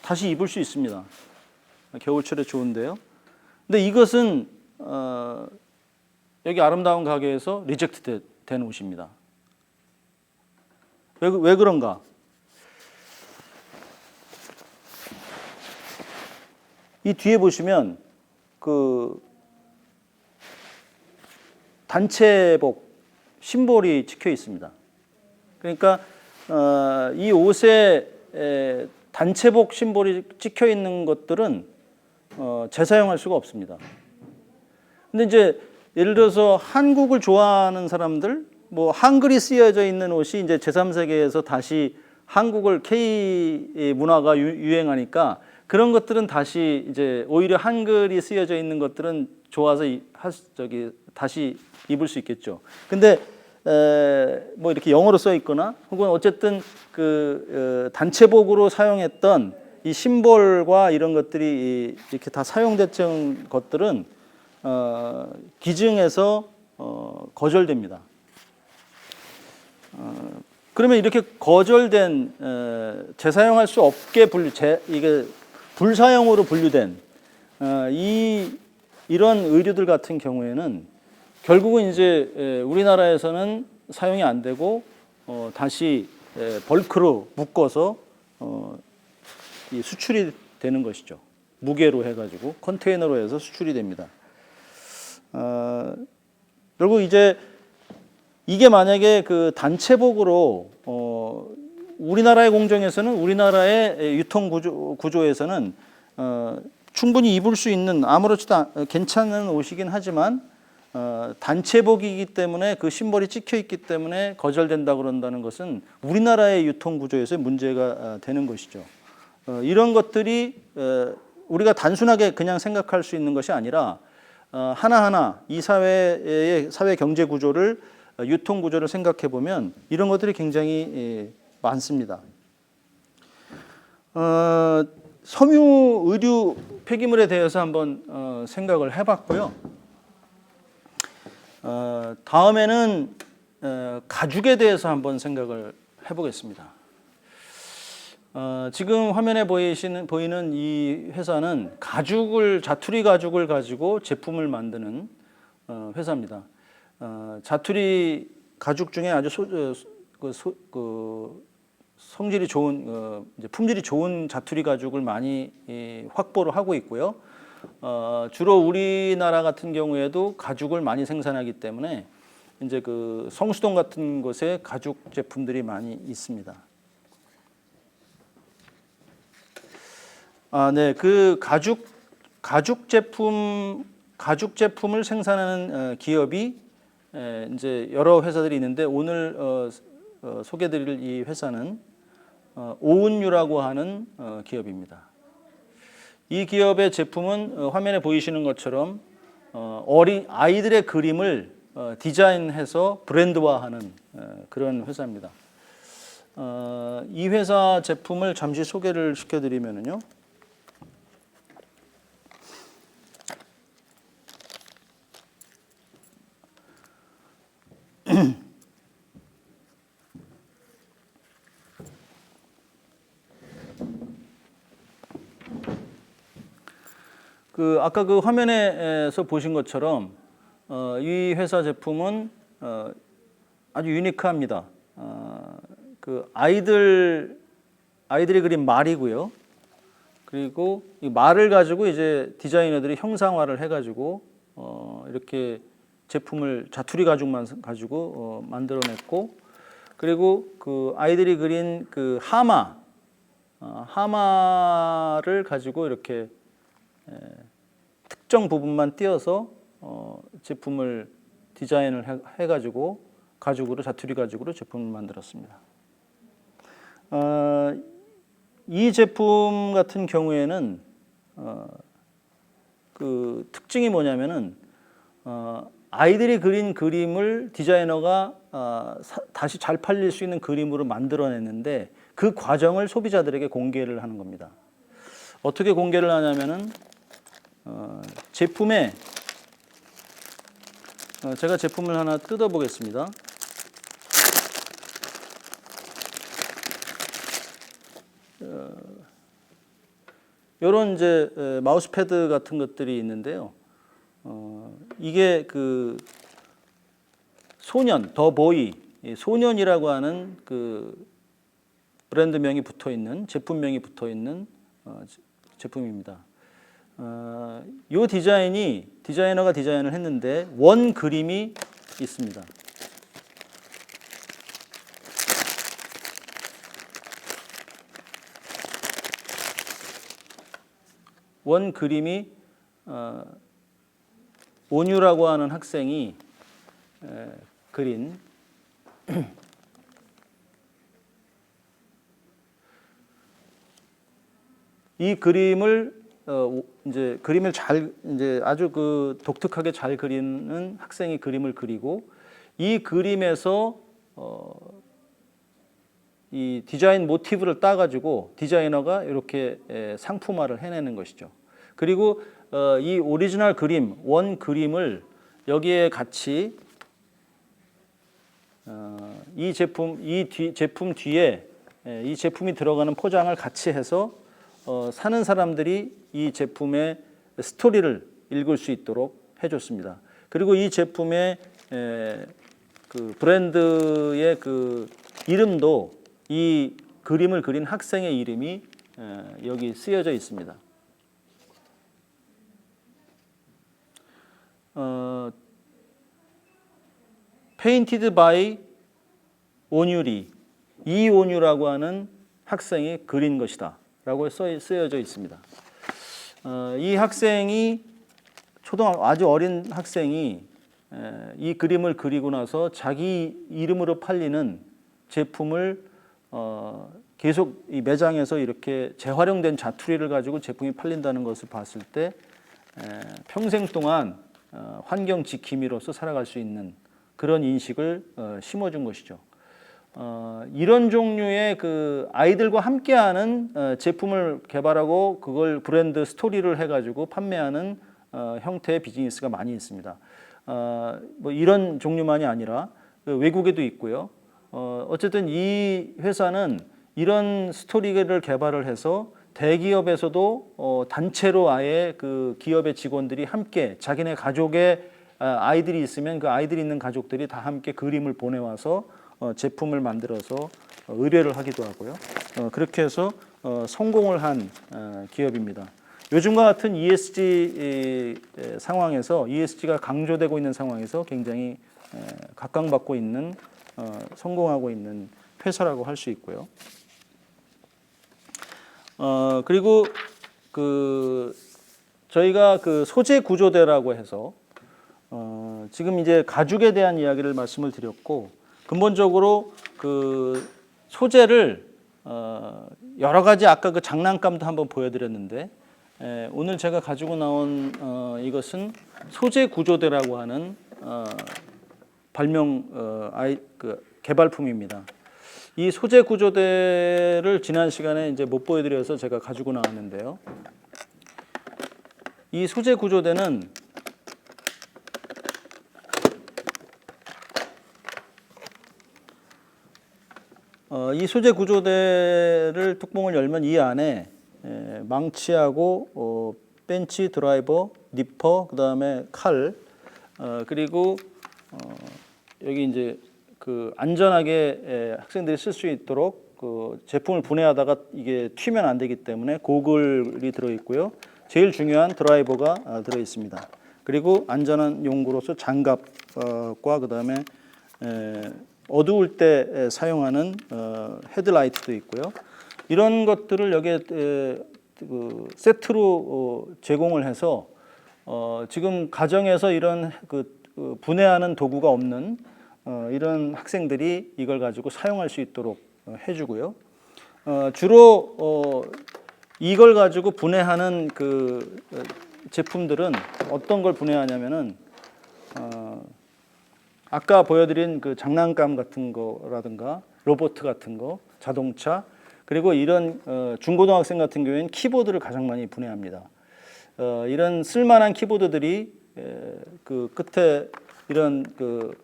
다시 입을 수 있습니다. 겨울철에 좋은데요. 근데 이것은 여기 아름다운 가게에서 리젝트 된 옷입니다. 왜 그런가? 이 뒤에 보시면 단체복 심볼이 찍혀 있습니다. 그러니까 이 옷에 단체복 심볼이 찍혀 있는 것들은 재사용할 수가 없습니다. 근데 이제 예를 들어서 한국을 좋아하는 사람들, 뭐 한글이 쓰여져 있는 옷이 이제 제3세계에서 다시 한국을 K 문화가 유행하니까 그런 것들은 다시 이제 오히려 한글이 쓰여져 있는 것들은 좋아서 다시 입을 수 있겠죠. 근데 뭐 이렇게 영어로 써 있거나 혹은 어쨌든 단체복으로 사용했던 이 심볼과 이런 것들이 이렇게 다 사용됐던 것들은 기증에서 거절됩니다. 그러면 이렇게 거절된 재사용할 수 없게 이게 불사용으로 분류된 이런 의류들 같은 경우에는 결국은 이제 우리나라에서는 사용이 안 되고 다시 벌크로 묶어서 이 수출이 되는 것이죠. 무게로 해가지고 컨테이너로 해서 수출이 됩니다. 그리고 이제 이게 만약에 단체복으로 우리나라의 공정에서는 우리나라의 유통 구조에서는 충분히 입을 수 있는 아무렇지도 괜찮은 옷이긴 하지만 단체복이기 때문에 그 심벌이 찍혀 있기 때문에 거절된다 그런다는 것은 우리나라의 유통 구조에서 문제가 되는 것이죠. 이런 것들이 우리가 단순하게 그냥 생각할 수 있는 것이 아니라 하나하나 이 사회 경제 구조를 유통 구조를 생각해 보면 이런 것들이 굉장히 많습니다. 섬유 의류 폐기물에 대해서 한번 생각을 해봤고요. 다음에는 가죽에 대해서 한번 생각을 해보겠습니다. 지금 화면에 보이는 이 회사는 자투리 가죽을 가지고 제품을 만드는 회사입니다. 자투리 가죽 중에 아주 성질이 좋은 품질이 좋은 자투리 가죽을 많이 확보를 하고 있고요. 주로 우리나라 같은 경우에도 가죽을 많이 생산하기 때문에 이제 성수동 같은 곳에 가죽 제품들이 많이 있습니다. 네, 가죽 제품을 생산하는 기업이 이제 여러 회사들이 있는데 오늘 소개드릴 이 회사는 오은유라고 하는 기업입니다. 이 기업의 제품은 화면에 보이시는 것처럼 아이들의 그림을 디자인해서 브랜드화하는 그런 회사입니다. 이 회사 제품을 잠시 소개를 시켜드리면요. 아까 그 화면에서 보신 것처럼 이 회사 제품은 아주 유니크합니다. 아이들이 그린 말이고요. 그리고 이 말을 가지고 이제 디자이너들이 형상화를 해가지고 이렇게 제품을 자투리 가죽만 가지고 만들어냈고, 그리고 그 아이들이 그린 그 하마를 가지고 이렇게 특정 부분만 띄어서 제품을 디자인을 해가지고 가죽으로, 자투리 가죽으로 제품을 만들었습니다. 이 제품 같은 경우에는 그 특징이 뭐냐면은 아이들이 그린 그림을 디자이너가 다시 잘 팔릴 수 있는 그림으로 만들어냈는데, 그 과정을 소비자들에게 공개를 하는 겁니다. 어떻게 공개를 하냐면은 제품에 제가 제품을 하나 뜯어 보겠습니다. 이런 이제 마우스패드 같은 것들이 있는데요. 이게 그 소년, 더 보이, 소년이라고 하는 그 브랜드명이 붙어 있는, 제품명이 붙어 있는 제품입니다. 이 디자이너가 디자인을 했는데 원 그림이 있습니다. 원 그림이 온유라고 하는 학생이 그린 이 그림을 이제 그림을 아주 그 독특하게 잘 그리는 학생이 그림을 그리고, 이 그림에서 이 디자인 모티브를 따가지고 디자이너가 이렇게 상품화를 해내는 것이죠. 그리고 이 오리지널 그림, 원 그림을 여기에 같이 이 제품 뒤에 이 제품이 들어가는 포장을 같이 해서 사는 사람들이 이 제품의 스토리를 읽을 수 있도록 해줬습니다. 그리고 이 제품의 그 브랜드의 그 이름도 이 그림을 그린 학생의 이름이 여기 쓰여져 있습니다. Painted by 온유리, 이온유라고 하는 학생이 그린 것이다 라고 쓰여져 있습니다. 이 학생이 아주 어린 학생이 이 그림을 그리고 나서 자기 이름으로 팔리는 제품을 계속 이 매장에서 이렇게 재활용된 자투리를 가지고 제품이 팔린다는 것을 봤을 때 평생 동안 환경 지킴이로서 살아갈 수 있는 그런 인식을 심어준 것이죠. 이런 종류의 그 아이들과 함께하는 제품을 개발하고 그걸 브랜드 스토리를 해가지고 판매하는 형태의 비즈니스가 많이 있습니다. 뭐 이런 종류만이 아니라 외국에도 있고요. 어쨌든 이 회사는 이런 스토리를 개발을 해서 대기업에서도 단체로 아예 그 기업의 직원들이 함께 자기네 가족의 아이들이 있으면 그 아이들이 있는 가족들이 다 함께 그림을 보내와서 제품을 만들어서 의뢰를 하기도 하고요. 그렇게 해서 성공을 한 기업입니다. 요즘과 같은 ESG 상황에서, ESG가 강조되고 있는 상황에서 굉장히 각광받고 있는, 성공하고 있는 회사라고 할 수 있고요. 그리고 저희가 그 소재 구조대라고 해서 지금 이제 가죽에 대한 이야기를 말씀을 드렸고, 근본적으로 그 소재를 여러 가지, 아까 그 장난감도 한번 보여드렸는데, 오늘 제가 가지고 나온 이것은 소재 구조대라고 하는 개발품입니다. 이 소재 구조대를 지난 시간에 이제 못 보여드려서 제가 가지고 나왔는데요. 이 소재 구조대는 이 소재 구조대를 뚜껑을 열면 이 안에 망치하고 벤치, 드라이버, 니퍼, 그다음에 칼, 그리고 여기 이제 그 안전하게 학생들이 쓸 수 있도록 그 제품을 분해하다가 이게 튀면 안 되기 때문에 고글이 들어 있고요. 제일 중요한 드라이버가 들어 있습니다. 그리고 안전한 용구로서 장갑과 그다음에 어두울 때 사용하는 헤드라이트도 있고요. 이런 것들을 여기에 그 세트로 제공을 해서 지금 가정에서 이런 그 분해하는 도구가 없는 이런 학생들이 이걸 가지고 사용할 수 있도록 해주고요. 주로 이걸 가지고 분해하는 그 제품들은 어떤 걸 분해하냐면은 아까 보여드린 그 장난감 같은 거라든가 로봇 같은 거, 자동차, 그리고 이런 중고등학생 같은 경우에는 키보드를 가장 많이 분해합니다. 이런 쓸만한 키보드들이 그 끝에 이런 그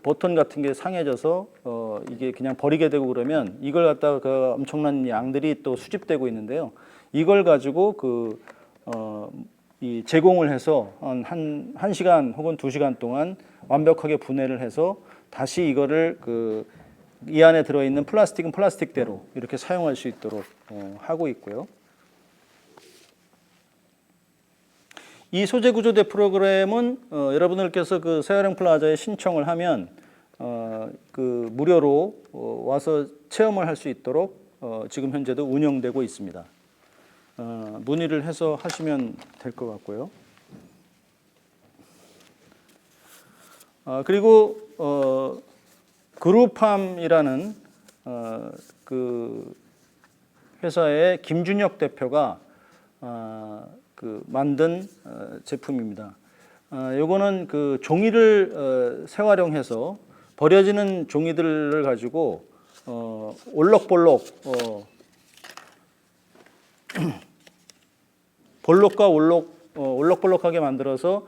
버튼 같은 게 상해져서 이게 그냥 버리게 되고 그러면 이걸 갖다가 그 엄청난 양들이 또 수집되고 있는데요. 이걸 가지고 이 제공을 해서 한 시간 혹은 2시간 동안 완벽하게 분해를 해서 다시 이거를 이 안에 들어있는 플라스틱은 플라스틱대로 이렇게 사용할 수 있도록 하고 있고요. 이 소재 구조대 프로그램은 여러분들께서 그 세아령 플라자에 신청을 하면 무료로 와서 체험을 할 수 있도록 지금 현재도 운영되고 있습니다. 문의를 해서 하시면 될 것 같고요. 그리고 그룹팜이라는 그 회사의 김준혁 대표가 만든 제품입니다. 요거는 그 종이를 재활용해서 버려지는 종이들을 가지고 올록볼록 볼록과 올록볼록하게 만들어서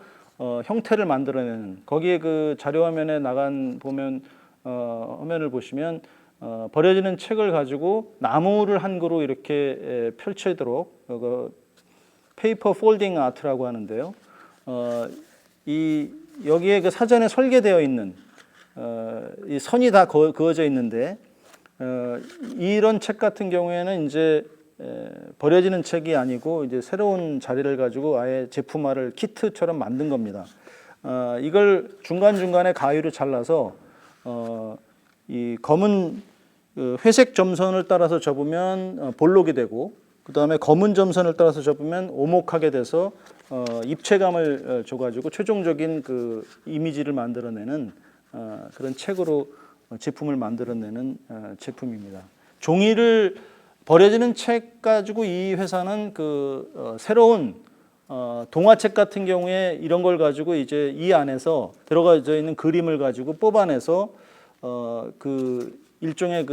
형태를 만들어내는, 거기에 그 자료 화면에 보면 화면을 보시면 버려지는 책을 가지고 나무를 한 그루 이렇게 펼치도록 페이퍼 폴딩 아트라고 하는데요. 여기에 그 사전에 설계되어 있는 이 선이 다 그어져 있는데 이런 책 같은 경우에는 이제 버려지는 책이 아니고 이제 새로운 자리를 가지고 아예 제품화를 키트처럼 만든 겁니다. 이걸 중간중간에 가위로 잘라서 이 검은 회색 점선을 따라서 접으면 볼록이 되고, 그 다음에 검은 점선을 따라서 접으면 오목하게 돼서 입체감을 줘가지고 최종적인 그 이미지를 만들어내는 그런 책으로 제품을 만들어내는 제품입니다. 종이를 버려지는 책 가지고 이 회사는 새로운 동화책 같은 경우에 이런 걸 가지고 이제 이 안에서 들어가져 있는 그림을 가지고 뽑아내서 일종의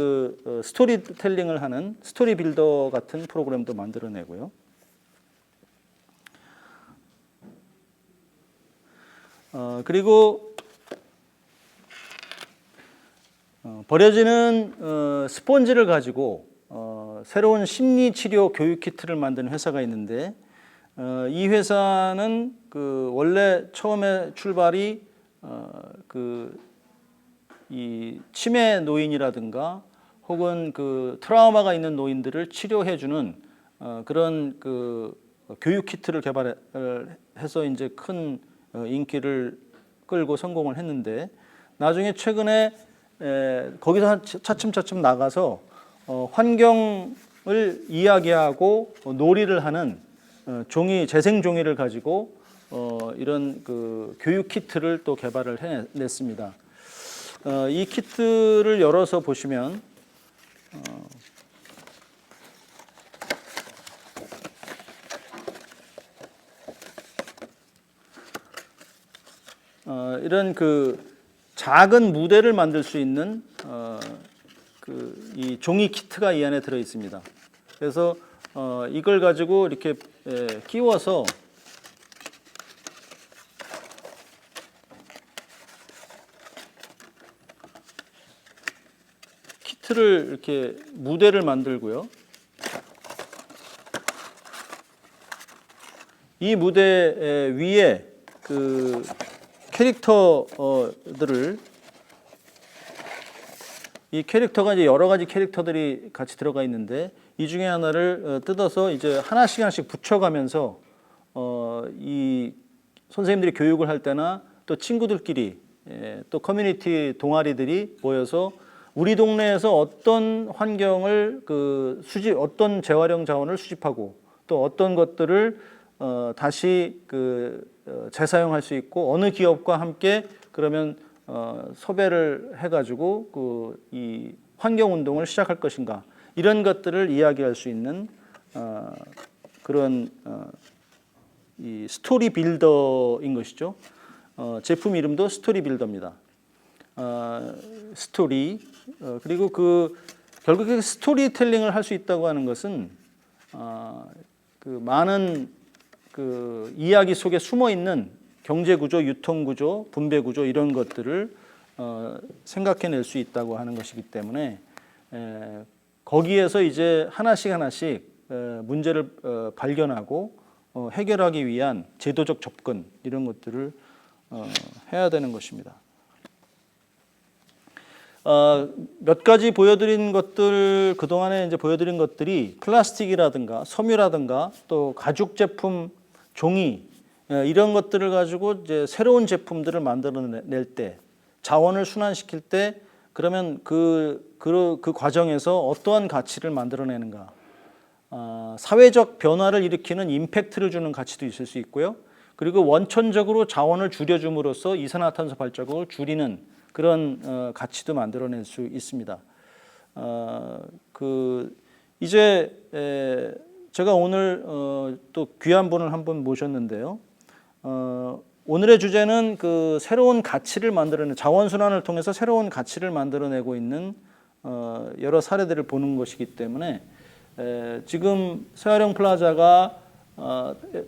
스토리텔링을 하는 스토리 빌더 같은 프로그램도 만들어내고요. 그리고 버려지는 스폰지를 가지고 새로운 심리치료 교육 키트를 만드는 회사가 있는데 이 회사는 원래 처음에 출발이 이 치매 노인이라든가 혹은 트라우마가 있는 노인들을 치료해주는 그런 교육 키트를 개발해서 이제 큰 인기를 끌고 성공을 했는데, 나중에 최근에 거기서 차츰차츰 나가서 환경을 이야기하고 놀이를 하는 재생 종이를 가지고 이런 교육 키트를 또 개발을 해냈습니다. 이 키트를 열어서 보시면 이런 작은 무대를 만들 수 있는 이 종이 키트가 이 안에 들어 있습니다. 그래서 이걸 가지고 이렇게 끼워서 시트를 이렇게 무대를 만들고요. 이 무대 위에 그 캐릭터들을 이 캐릭터가 이제 여러 가지 캐릭터들이 같이 들어가 있는데 이 중에 하나를 뜯어서 이제 하나씩 붙여가면서 이 선생님들이 교육을 할 때나 또 친구들끼리 또 커뮤니티 동아리들이 모여서 우리 동네에서 어떤 환경을 어떤 재활용 자원을 수집하고 또 어떤 것들을 다시 재사용할 수 있고 어느 기업과 함께 그러면 섭외를 해가지고 이 환경 운동을 시작할 것인가 이런 것들을 이야기할 수 있는 그런 이 스토리 빌더인 것이죠. 제품 이름도 스토리 빌더입니다. 스토리 그리고 결국에 스토리텔링을 할 수 있다고 하는 것은 많은 이야기 속에 숨어 있는 경제 구조, 유통 구조, 분배 구조 이런 것들을 생각해낼 수 있다고 하는 것이기 때문에 거기에서 이제 하나씩 문제를 발견하고 해결하기 위한 제도적 접근 이런 것들을 해야 되는 것입니다. 몇 가지 보여드린 것들 그동안에 이제 보여드린 것들이 플라스틱이라든가 섬유라든가 또 가죽 제품, 종이 이런 것들을 가지고 이제 새로운 제품들을 만들어낼 때 자원을 순환시킬 때 그러면 그 과정에서 어떠한 가치를 만들어내는가 사회적 변화를 일으키는 임팩트를 주는 가치도 있을 수 있고요. 그리고 원천적으로 자원을 줄여줌으로써 이산화탄소 발자국을 줄이는 그런 가치도 만들어낼 수 있습니다. 이제 제가 오늘 또 귀한 분을 한 분 모셨는데요. 오늘의 주제는 새로운 가치를 만들어내는 자원순환을 통해서 새로운 가치를 만들어내고 있는 여러 사례들을 보는 것이기 때문에 지금 새활용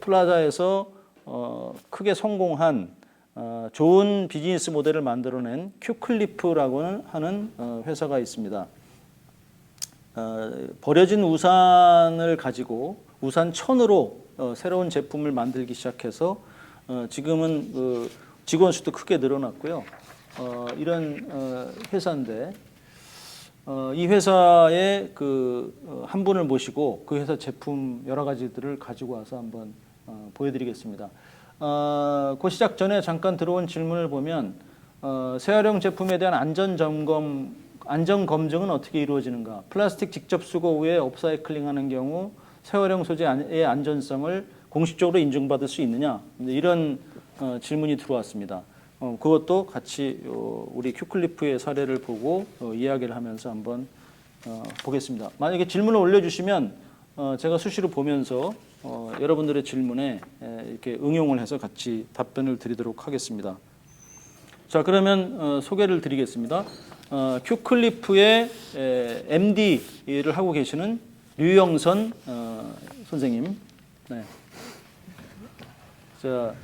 플라자에서 크게 성공한 좋은 비즈니스 모델을 만들어낸 큐클리프라고 하는 회사가 있습니다. 버려진 우산을 가지고 우산천으로 새로운 제품을 만들기 시작해서 지금은 직원 수도 크게 늘어났고요. 이런 회사인데 이 회사에 한 분을 모시고 그 회사 제품 여러 가지들을 가지고 와서 한번 보여드리겠습니다. 그 시작 전에 잠깐 들어온 질문을 보면 재활용 제품에 대한 안전 검증은 어떻게 이루어지는가? 플라스틱 직접 수거 후에 업사이클링하는 경우 재활용 소재의 안전성을 공식적으로 인증받을 수 있느냐? 이런 질문이 들어왔습니다. 그것도 같이 우리 큐클리프의 사례를 보고 이야기를 하면서 한번 보겠습니다. 만약에 질문을 올려주시면 제가 수시로 보면서 여러분들의 질문에 이렇게 응용을 해서 같이 답변을 드리도록 하겠습니다. 자, 그러면 소개를 드리겠습니다. 큐클리프의 MD를 하고 계시는 류영선 선생님. 네. 자,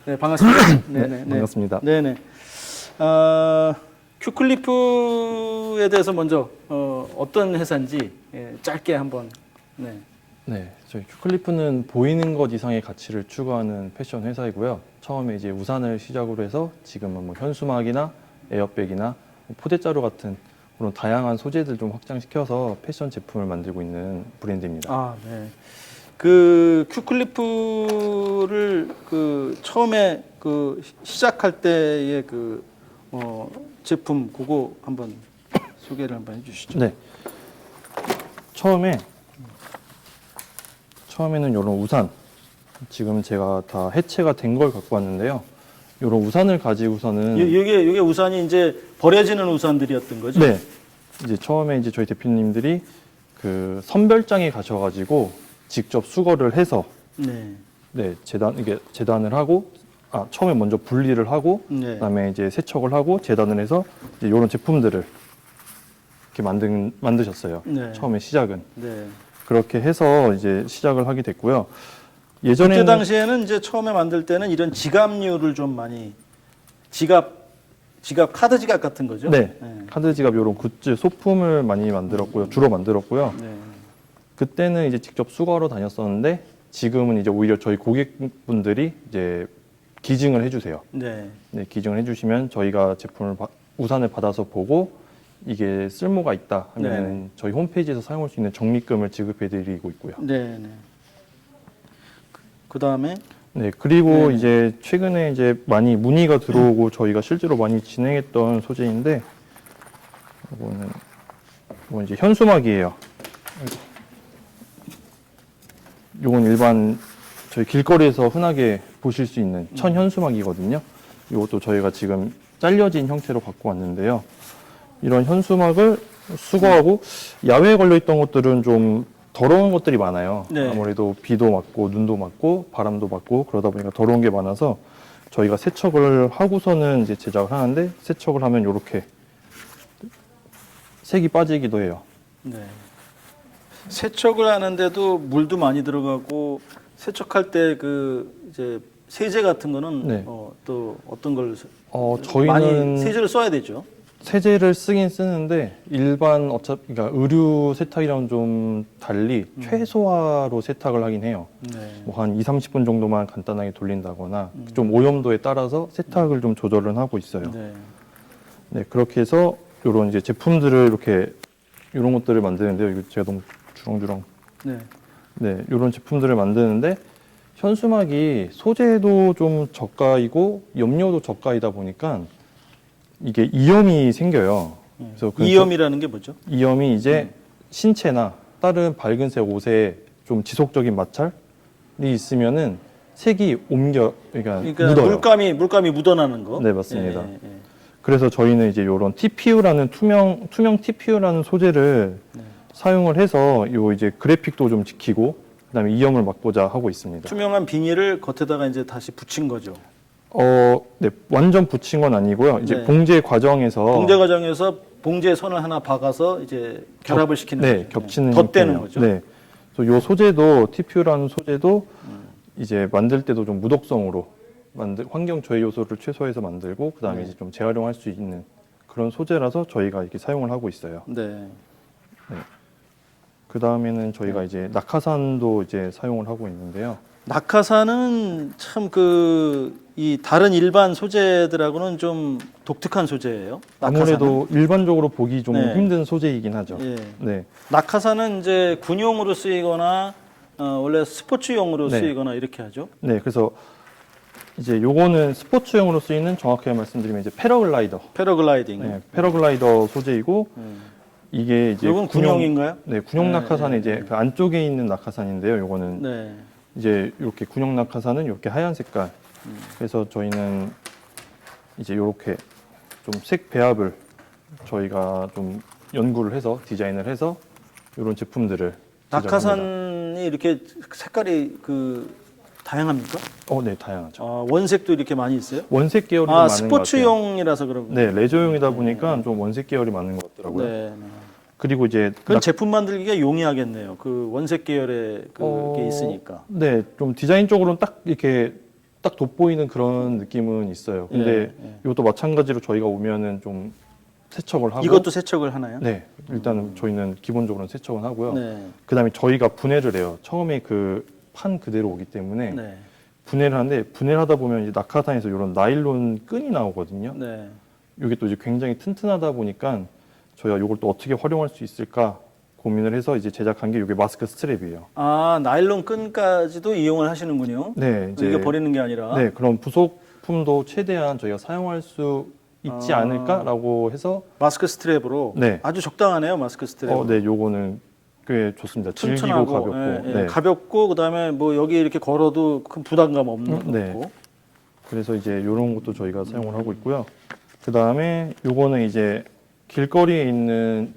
네, 반갑습니다. 네, 반갑습니다. 네네. 큐클리프에 대해서 먼저 어떤 회사인지 짧게 한번. 네. 네, 저희 큐클리프는 보이는 것 이상의 가치를 추구하는 패션 회사이고요. 처음에 이제 우산을 시작으로 해서 지금은 뭐 현수막이나 에어백이나 포대자루 같은 그런 다양한 소재들 좀 확장시켜서 패션 제품을 만들고 있는 브랜드입니다. 아, 네. 큐클리프를 처음에 시작할 때의 제품 그거 한번 소개를 한번 해주시죠. 네. 처음에는 이런 우산, 지금 제가 다 해체가 된 걸 갖고 왔는데요. 이런 우산을 가지고서는 이게 우산이 이제 버려지는 우산들이었던 거죠? 네. 이제 처음에 이제 저희 대표님들이 선별장에 가셔가지고 직접 수거를 해서 네, 재단을 하고 처음에 먼저 분리를 하고 네. 그다음에 이제 세척을 하고 재단을 해서 이제 이런 제품들을 이렇게 만드셨어요. 네. 처음에 시작은. 네. 그렇게 해서 이제 시작을 하게 됐고요. 예전에 그때 당시에는 이제 처음에 만들 때는 이런 지갑류를 좀 많이 지갑 지갑, 카드 지갑 같은 거죠? 네, 네. 카드 지갑 이런 굿즈 소품을 많이 만들었고요. 주로 만들었고요. 네. 그때는 이제 직접 수거하러 다녔었는데 지금은 이제 오히려 저희 고객분들이 이제 기증을 해주세요. 네. 네, 기증을 해주시면 저희가 우산을 받아서 보고 이게 쓸모가 있다 하면 저희 홈페이지에서 사용할 수 있는 적립금을 지급해드리고 있고요. 네. 네. 그 다음에 네, 그리고 네. 이제 최근에 이제 많이 문의가 들어오고 저희가 실제로 많이 진행했던 소재인데, 이건 이제 현수막이에요. 이건 일반 저희 길거리에서 흔하게 보실 수 있는 천 현수막이거든요. 이것도 저희가 지금 잘려진 형태로 갖고 왔는데요. 이런 현수막을 수거하고 야외에 걸려 있던 것들은 좀 더러운 것들이 많아요. 네. 아무래도 비도 맞고 눈도 맞고 바람도 맞고 그러다 보니까 더러운 게 많아서 저희가 세척을 하고서는 이제 제작을 하는데, 세척을 하면 이렇게 색이 빠지기도 해요. 네. 세척을 하는데도 물도 많이 들어가고 세척할 때 그 이제 세제 같은 거는 네. 또 어떤 걸 저희는 많이 세제를 써야 되죠. 세제를 쓰긴 쓰는데 일반 그러니까 의류 세탁이랑 좀 달리 최소화로 세탁을 하긴 해요. 네. 뭐 한 2, 30분 정도만 간단하게 돌린다거나 좀 오염도에 따라서 세탁을 좀 조절은 하고 있어요. 네. 네, 그렇게 해서 이런 이제 제품들을 이렇게 이런 것들을 만드는데요. 이거 제가 너무 주렁주렁. 네. 네, 이런 제품들을 만드는데 현수막이 소재도 좀 저가이고 염료도 저가이다 보니까 이게 이염이 생겨요. 그래서 이염이라는 게 뭐죠? 이염이 이제 신체나 다른 밝은색 옷에 좀 지속적인 마찰이 있으면은 색이 그러니까 묻어요. 물감이 묻어나는 거. 네, 맞습니다. 예, 예, 예. 그래서 저희는 이제 이런 TPU라는 투명 TPU라는 소재를 사용을 해서 요 이제 그래픽도 좀 지키고 그다음에 이염을 막고자 하고 있습니다. 투명한 비닐을 겉에다가 이제 다시 붙인 거죠. 네, 완전 붙인 건 아니고요. 이제 네. 봉제 과정에서 봉제 선을 하나 박아서 이제 결합을 시키는 네, 거죠. 겹치는 덧대는 형태예요. 거죠. 네. 그래서 요 소재도 TPU라는 소재도 이제 만들 때도 좀 무독성으로 환경 저해 요소를 최소화해서 만들고 그다음에 이제 좀 재활용할 수 있는 그런 소재라서 저희가 이렇게 사용을 하고 있어요. 네. 그 다음에는 저희가 이제 낙하산도 이제 사용을 하고 있는데요. 낙하산은 참 이 다른 일반 소재들하고는 좀 독특한 소재예요. 낙하산은. 아무래도 일반적으로 보기 좀 네. 힘든 소재이긴 하죠. 예. 네. 낙하산은 이제 군용으로 쓰이거나 원래 스포츠용으로 네. 쓰이거나 이렇게 하죠. 네, 그래서 이제 요거는 스포츠용으로 쓰이는, 정확하게 말씀드리면 이제 패러글라이더. 패러글라이딩. 네, 패러글라이더 소재이고 이게 이제 이건 군용인가요? 네, 군용 네, 낙하산에 네, 이제 네. 그 안쪽에 있는 낙하산인데요. 요거는 네. 이제 이렇게 군용 낙하산은 이렇게 하얀 색깔. 그래서 저희는 이제 이렇게 좀 색 배합을 저희가 좀 연구를 해서 디자인을 해서 이런 제품들을 제작합니다. 낙하산이 이렇게 색깔이 다양합니까? 네, 다양하죠. 원색도 이렇게 많이 있어요? 원색 계열이 좀 많은 것 같아요. 스포츠용이라서 그런 거. 네, 레저용이다 보니까 좀 원색 계열이 많은 것 같더라고요. 네. 네. 그리고 이제 그건 제품 만들기가 용이하겠네요. 그 원색 계열의 그게 있으니까. 네, 좀 디자인적으로는 딱 이렇게 딱 돋보이는 그런 느낌은 있어요. 근데 예. 이것도 마찬가지로 저희가 오면은 좀 세척을 하고 이것도 세척을 하나요? 네, 일단은 저희는 기본적으로는 세척은 하고요. 네. 그다음에 저희가 분해를 해요. 처음에 그 판 그대로 오기 때문에 네. 분해를 하는데, 분해를 하다 보면 이제 낙하산에서 이런 나일론 끈이 나오거든요. 네. 이게 또 이제 굉장히 튼튼하다 보니까 저희가 이걸 또 어떻게 활용할 수 있을까 고민을 해서 이제 제작한 게 이게 마스크 스트랩이에요. 나일론 끈까지도 이용을 하시는군요. 네, 이제 이게 버리는 게 아니라. 네, 그런 부속품도 최대한 저희가 사용할 수 있지 않을까라고 해서 마스크 스트랩으로. 네. 아주 적당하네요, 마스크 스트랩. 네, 요거는 꽤 좋습니다. 질기고 튼튼하고 가볍고. 네. 가볍고 그다음에 뭐 여기 이렇게 걸어도 큰 부담감 없는 네. 거고. 그래서 이제 이런 것도 저희가 사용을 하고 있고요. 그 다음에 요거는 이제 길거리에 있는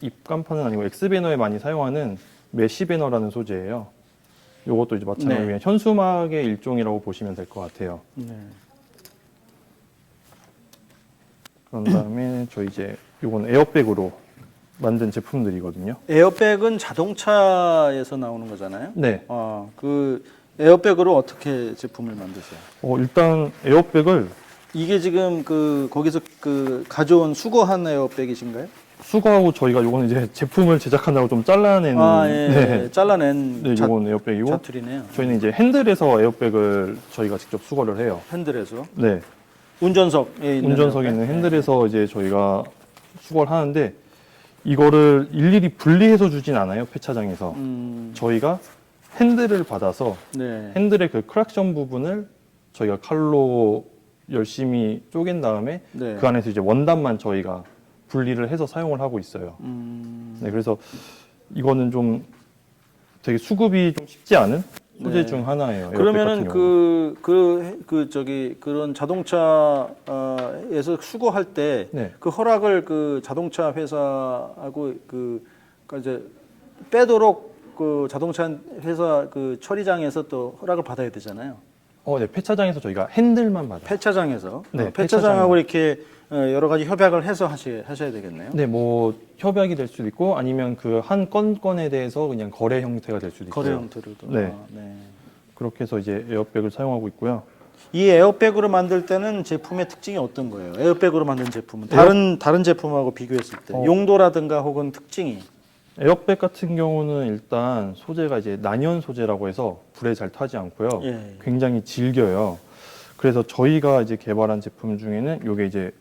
입간판은 아니고 X배너에 많이 사용하는 메시 배너라는 소재예요. 요것도 이제 마찬가지로 그냥 현수막의 일종이라고 보시면 될 것 같아요. 네. 그런 다음에 저희 이제 요건 에어백으로 만든 제품들이거든요. 에어백은 자동차에서 나오는 거잖아요. 네. 그 에어백으로 어떻게 제품을 만드세요? 일단 에어백을 이게 지금 거기서 가져온 수거한 에어백이신가요? 수거하고 저희가 요거는 이제 제품을 제작한다고 좀 잘라낸 예. 잘라낸 네, 요건 에어백이고 자툴이네요. 저희는 이제 핸들에서 에어백을 저희가 직접 수거를 해요. 핸들에서 네. 운전석에 있는 운전석에 에어백? 있는 핸들에서 이제 저희가 수거를 하는데 이거를 일일이 분리해서 주진 않아요, 폐차장에서. 저희가 핸들을 받아서 네. 핸들의 그 크랙션 부분을 저희가 칼로 열심히 쪼갠 다음에 네. 그 안에서 이제 원단만 저희가 분리를 해서 사용을 하고 있어요. 네, 그래서 이거는 좀 되게 수급이 좀 쉽지 않은 소재 네. 중 하나예요. 에어백 그러면은 같은 경우는. 그런 자동차에서 수거할 때 네. 그 허락을 그 자동차 회사하고 그러니까 이제 빼도록 그 자동차 회사 그 처리장에서 또 허락을 받아야 되잖아요. 네, 폐차장에서 저희가 핸들만 받아요. 폐차장에서 네, 폐차장하고 이렇게 여러 가지 협약을 해서 하셔야 되겠네요. 네, 뭐 협약이 될 수도 있고 아니면 그 한 건에 대해서 그냥 거래 형태가 될 수도 있고요. 거래 형태로도. 네. 네. 그렇게 해서 이제 에어백을 사용하고 있고요. 이 에어백으로 만들 때는 제품의 특징이 어떤 거예요? 에어백으로 만든 제품은 다른 제품하고 비교했을 때 용도라든가 혹은 특징이. 에어백 같은 경우는 일단 소재가 이제 난연 소재라고 해서 불에 잘 타지 않고요. 예. 굉장히 질겨요. 그래서 저희가 이제 개발한 제품 중에는 이게 이제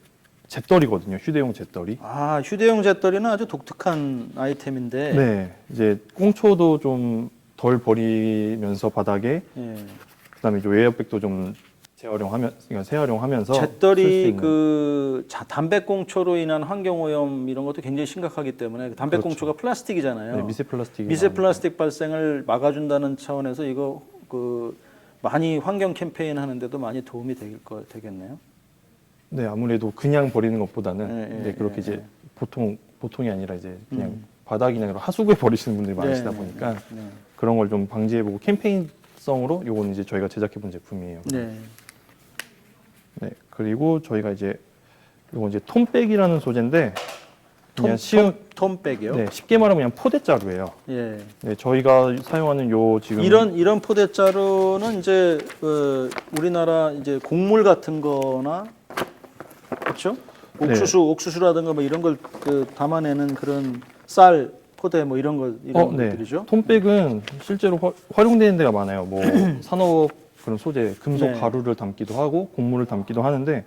잿더리거든요. 휴대용 잿더리. 아, 휴대용 잿더리는 아주 독특한 아이템인데. 네, 이제 꽁초도 좀 덜 버리면서 바닥에 예. 그다음에 이 에어백도 좀 재활용하면서 쓸수 잿더리 있는. 담배꽁초로 인한 환경오염 이런 것도 굉장히 심각하기 때문에 담배꽁초가 플라스틱이잖아요. 네, 미세 플라스틱이 미세 플라스틱 발생을 막아준다는 차원에서 이거 많이 환경 캠페인 하는데도 많이 도움이 되겠네요. 네, 아무래도 그냥 버리는 것보다는 예, 이제 그렇게 예, 이제 보통이 아니라 이제 그냥 바닥이나 그런 하수구에 버리시는 분들이 많으시다 보니까 네. 그런 걸 좀 방지해보고 캠페인성으로 요건 이제 저희가 제작해본 제품이에요. 네. 네, 그리고 저희가 이제 요건 이제 톰백이라는 소재인데 그냥 쉬운 톰백이요? 네, 쉽게 말하면 그냥 포대자루예요. 예. 네, 저희가 사용하는 요 지금 이런 포대자루는 이제 우리나라 이제 곡물 같은 거나 그렇죠? 네. 옥수수라든가 뭐 이런 걸 담아내는 그런 쌀 포대 뭐 이런 네. 것들이죠. 톰백은 실제로 활용되는 데가 많아요. 뭐 산업 그런 소재, 금속 네. 가루를 담기도 하고 곡물을 담기도 하는데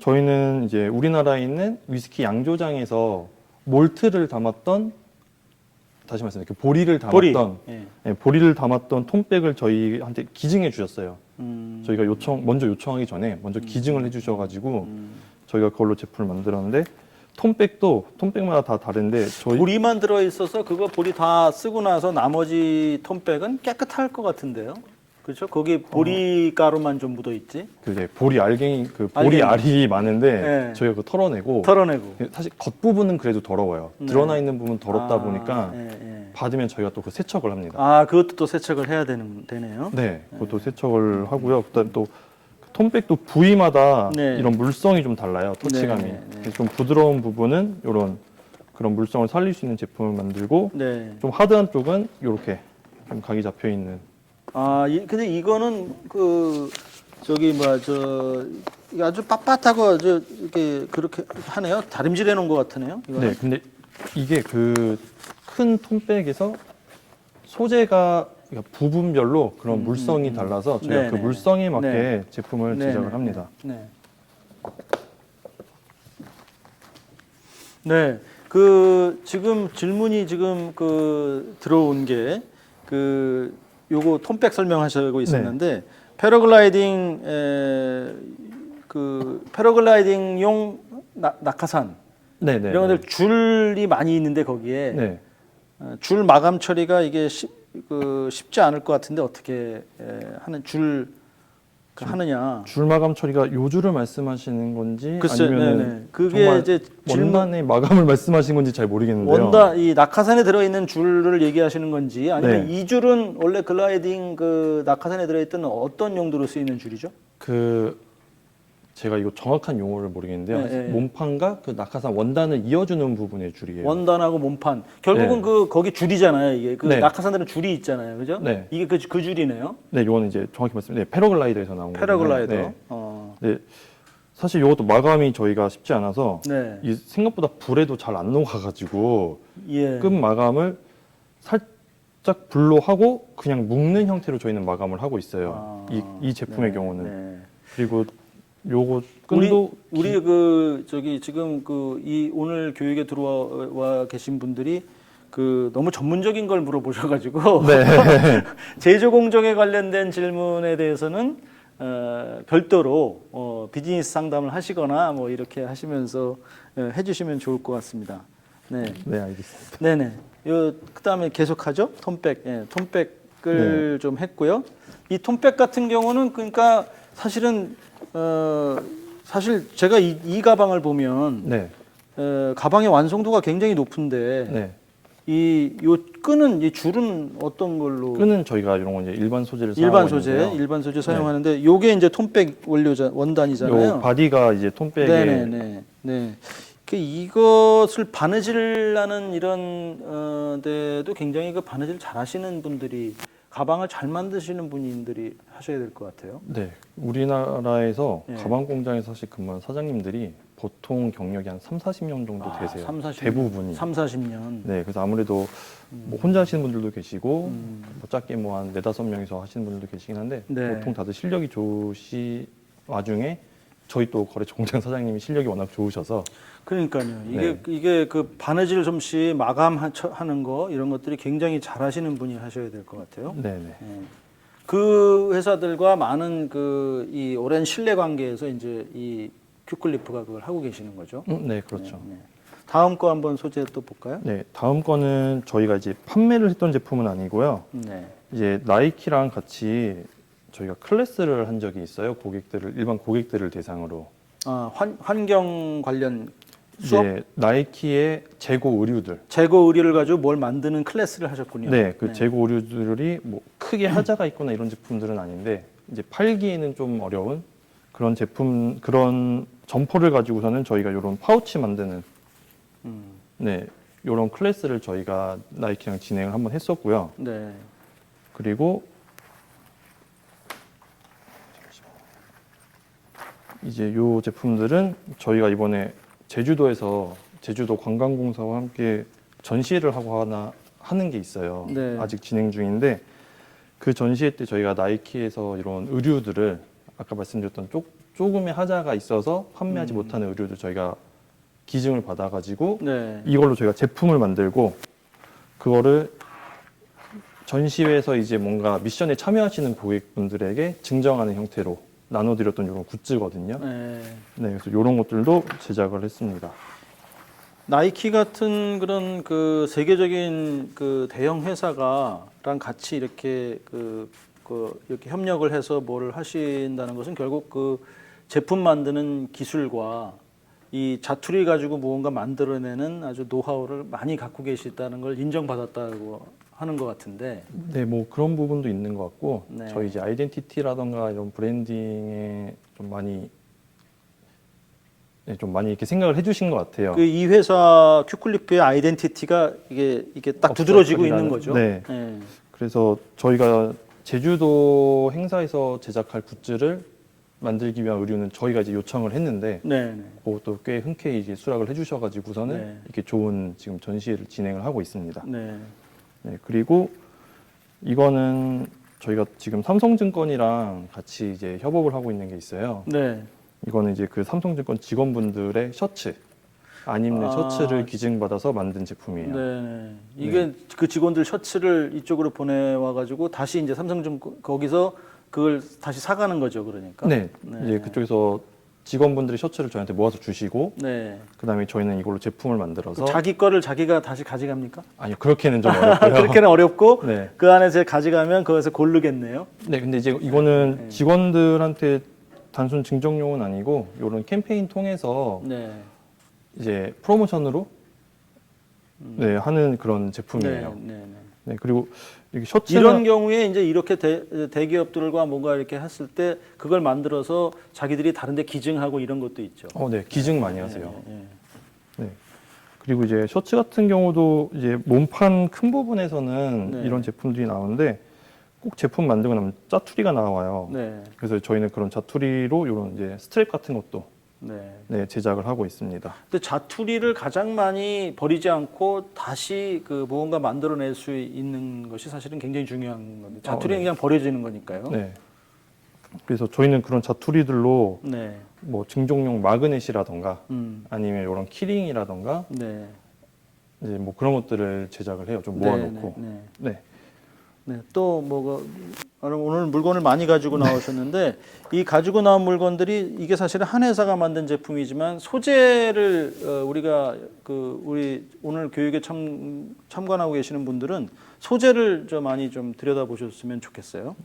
저희는 이제 우리나라에 있는 위스키 양조장에서 몰트를 담았던 다시 말씀드릴게요. 보리를 담았던 예. 네, 보리를 담았던 톰백을 저희한테 기증해 주셨어요. 저희가 먼저 요청하기 전에 먼저 기증을 해주셔가지고 저희가 그걸로 제품을 만들었는데 톰백마다 다 다른데 보리만 들어 있어서 그거 보리 다 쓰고 나서 나머지 톰백은 깨끗할 것 같은데요. 그렇죠? 거기 보리 가루만 좀 묻어 있지. 그 이제 보리 보리 알이 많은데 네. 저희가 그거 털어내고 사실 겉부분은 그래도 더러워요. 네. 드러나 있는 부분 더럽다 보니까 예. 받으면 저희가 또 그 세척을 합니다. 아, 그것도 또 세척을 해야 되네요. 네, 그것도 세척을 하고요. 그다음 또 톰백도 부위마다 네. 이런 물성이 좀 달라요. 터치감이. 네, 네, 네. 그래서 좀 부드러운 부분은 이런 그런 물성을 살릴 수 있는 제품을 만들고 네. 좀 하드한 쪽은 이렇게 좀 각이 잡혀 있는. 근데 이거는 이게 아주 빳빳하고 이렇게 그렇게 하네요. 다림질해 놓은 것 같으네요. 이거는. 네, 근데 이게 그 큰 톰백에서 소재가 그러니까 부분별로 그런 물성이 달라서 저희가 네, 그 네, 물성에 맞게 네. 제품을 네, 제작을 네, 합니다. 네. 네. 지금 질문이 들어온 게 요거 톰백 설명하시고 있었는데 패러글라이딩용 낙하산 네, 이런 것들 줄이 많이 있는데 거기에 네. 줄 마감 처리가 이게 쉽지 않을 것 같은데 어떻게 하느냐? 줄 마감 처리가 요 줄을 말씀하시는 건지 글쎄, 아니면 네네. 그게 정말 이제 원단의 마감을 말씀하시는 건지 잘 모르겠는데요. 이 낙하산에 들어있는 줄을 얘기하시는 건지 아니면 네. 이 줄은 원래 글라이딩 낙하산에 들어있던 어떤 용도로 쓰이는 줄이죠? 제가 이거 정확한 용어를 모르겠는데요. 네, 네. 몸판과 그 낙하산 원단을 이어주는 부분의 줄이에요. 원단하고 몸판. 결국은 네. 거기 줄이잖아요. 이게 네. 낙하산들은 줄이 있잖아요. 그죠? 네. 이게 그 줄이네요. 네, 이거는 이제 정확히 말씀드리면 패러글라이더에서 나온 거예요. 패러글라이더. 네. 네. 사실 이것도 마감이 저희가 쉽지 않아서 네. 이 생각보다 불에도 잘 안 녹아가지고 예. 끝 마감을 살짝 불로 하고 그냥 묶는 형태로 저희는 마감을 하고 있어요. 이 제품의 네, 경우는. 네. 그리고 요거 끈도 우리 그 저기 지금 그 이 오늘 교육에 들어와 계신 분들이 그 너무 전문적인 걸 물어보셔가지고 네. 제조 공정에 관련된 질문에 대해서는 별도로 비즈니스 상담을 하시거나 뭐 이렇게 하시면서 해주시면 좋을 것 같습니다. 네, 네, 알겠습니다. 네네. 요 그다음에 계속하죠. 톰백, 톰백을 좀 했고요. 이 톰백 같은 경우는 그러니까 사실은 사실 제가 이 가방을 보면 네. 가방의 완성도가 굉장히 높은데 네. 요 끈은 이 줄은 어떤 걸로? 끈은 저희가 이런 거 이제 일반 소재를 일반 사용하고 소재, 있는데요. 일반 소재 사용하는데 요게 이제 톰백 원단이잖아요. 요 바디가 이제 톰백에 네네네. 네. 이것을 바느질하는 이런 데도 굉장히 그 바느질 잘하시는 분들이 가방을 잘 만드시는 분들이 하셔야 될 것 같아요. 네, 우리나라에서 네. 가방 공장에서 사실 근무하는 사장님들이 보통 경력이 한 3, 40년 정도 되세요. 3, 40년. 대부분이. 3, 40년. 네, 그래서 아무래도 뭐 혼자 하시는 분들도 계시고 음. 뭐 짧게 뭐 한 4-5명이서 하시는 분들도 계시긴 한데 네. 보통 다들 실력이 좋으시 와중에 저희 또 거래처 공장 사장님이 실력이 워낙 좋으셔서 그러니까요. 네. 이게 그 바느질 솜씨 마감하는 거 이런 것들이 굉장히 잘하시는 분이 하셔야 될 것 같아요. 네네. 예. 그 회사들과 많은 그 이 오랜 신뢰 관계에서 이제 이 큐클리프가 그걸 하고 계시는 거죠. 네, 그렇죠. 네. 다음 거 한번 소재 또 볼까요? 네, 다음 거는 저희가 이제 판매를 했던 제품은 아니고요. 네. 이제 나이키랑 같이 저희가 클래스를 한 적이 있어요. 일반 고객들을 대상으로. 환경 관련 수업? 이제 나이키의 재고 의류들. 재고 의류를 가지고 뭘 만드는 클래스를 하셨군요. 네, 그 재고 의류들이 뭐 크게 하자가 있거나 이런 제품들은 아닌데 이제 팔기에는 좀 어려운 그런 제품, 그런 점퍼를 가지고서는 저희가 이런 파우치 만드는 네, 이런 클래스를 저희가 나이키랑 진행을 한번 했었고요. 네. 그리고 이제 이 제품들은 저희가 이번에 제주도에서 제주도 관광공사와 함께 전시회를 하고 하는 게 있어요. 네. 아직 진행 중인데 그 전시회 때 저희가 나이키에서 이런 의류들을 아까 말씀드렸던 조금의 하자가 있어서 판매하지 못하는 의류들 저희가 기증을 받아가지고 네. 이걸로 저희가 제품을 만들고 그거를 전시회에서 이제 뭔가 미션에 참여하시는 고객분들에게 증정하는 형태로 나눠드렸던 이런 굿즈거든요. 네. 네, 그래서 이런 것들도 제작을 했습니다. 나이키 같은 그런 그 세계적인 그 대형 회사가랑 같이 이렇게 이렇게 협력을 해서 뭐를 하신다는 것은 결국 그 제품 만드는 기술과 이 자투리 가지고 무언가 만들어내는 아주 노하우를 많이 갖고 계시다는 걸 인정받았다고 하는 것 같은데. 네, 뭐 그런 부분도 있는 것 같고 네. 저희 이제 아이덴티티라던가 이런 브랜딩에 좀 많이 이렇게 생각을 해주신 것 같아요. 그 이 회사 큐클리프의 아이덴티티가 이게 딱 두드러지고 있는 거죠. 네. 네. 그래서 저희가 제주도 행사에서 제작할 굿즈를 만들기 위한 의류는 저희가 이제 요청을 했는데 네. 그것도 꽤 흔쾌히 이제 수락을 해주셔가지고서는 네. 이렇게 좋은 지금 전시회를 진행을 하고 있습니다. 네. 네, 그리고 이거는 저희가 지금 삼성증권이랑 같이 이제 협업을 하고 있는 게 있어요. 네. 이거는 이제 그 삼성증권 직원분들의 셔츠, 안 입는 셔츠를 기증받아서 만든 제품이에요. 네. 이게 그 직원들 셔츠를 이쪽으로 보내와 가지고 다시 이제 삼성증권 거기서 그걸 다시 사가는 거죠, 그러니까. 네, 네. 이제 그쪽에서 직원분들이 셔츠를 저희한테 모아서 주시고, 네. 그다음에 저희는 이걸로 제품을 만들어서 자기 거를 자기가 다시 가져갑니까? 아니요, 그렇게는 좀 어렵고요. 그렇게는 어렵고 네. 그 안에서 가져가면 거기서 고르겠네요. 네, 근데 이제 이거는 직원들한테 단순 증정용은 아니고 이런 캠페인 통해서 네. 이제 프로모션으로 네, 하는 그런 제품이에요. 네. 네. 네, 그리고 이렇게 셔츠는 이런 경우에 이제 이렇게 대기업들과 뭔가 이렇게 했을 때 그걸 만들어서 자기들이 다른데 기증하고 이런 것도 있죠. 네, 기증 많이 하세요. 네. 네. 그리고 이제 셔츠 같은 경우도 이제 몸판 큰 부분에서는 네. 이런 제품들이 나오는데 꼭 제품 만들고 나면 짜투리가 나와요. 네. 그래서 저희는 그런 짜투리로 이런 이제 스트랩 같은 것도 네, 제작을 하고 있습니다. 근데 자투리를 가장 많이 버리지 않고 다시 그 무언가 만들어낼 수 있는 것이 사실은 굉장히 중요한 건데 자투리는 네. 그냥 버려지는 거니까요. 네. 그래서 저희는 그런 자투리들로 네. 뭐 증종용 마그넷이라던가 음. 아니면 이런 키링이라던가 네. 이제 뭐 그런 것들을 제작을 해요. 좀 모아놓고. 네. 네. 네. 네. 또 뭐가 오늘 물건을 많이 가지고 나오셨는데 이 가지고 나온 물건들이 이게 사실은 한 회사가 만든 제품이지만 소재를 우리가 우리 오늘 교육에 참관하고 계시는 분들은 소재를 좀 많이 좀 들여다보셨으면 좋겠어요.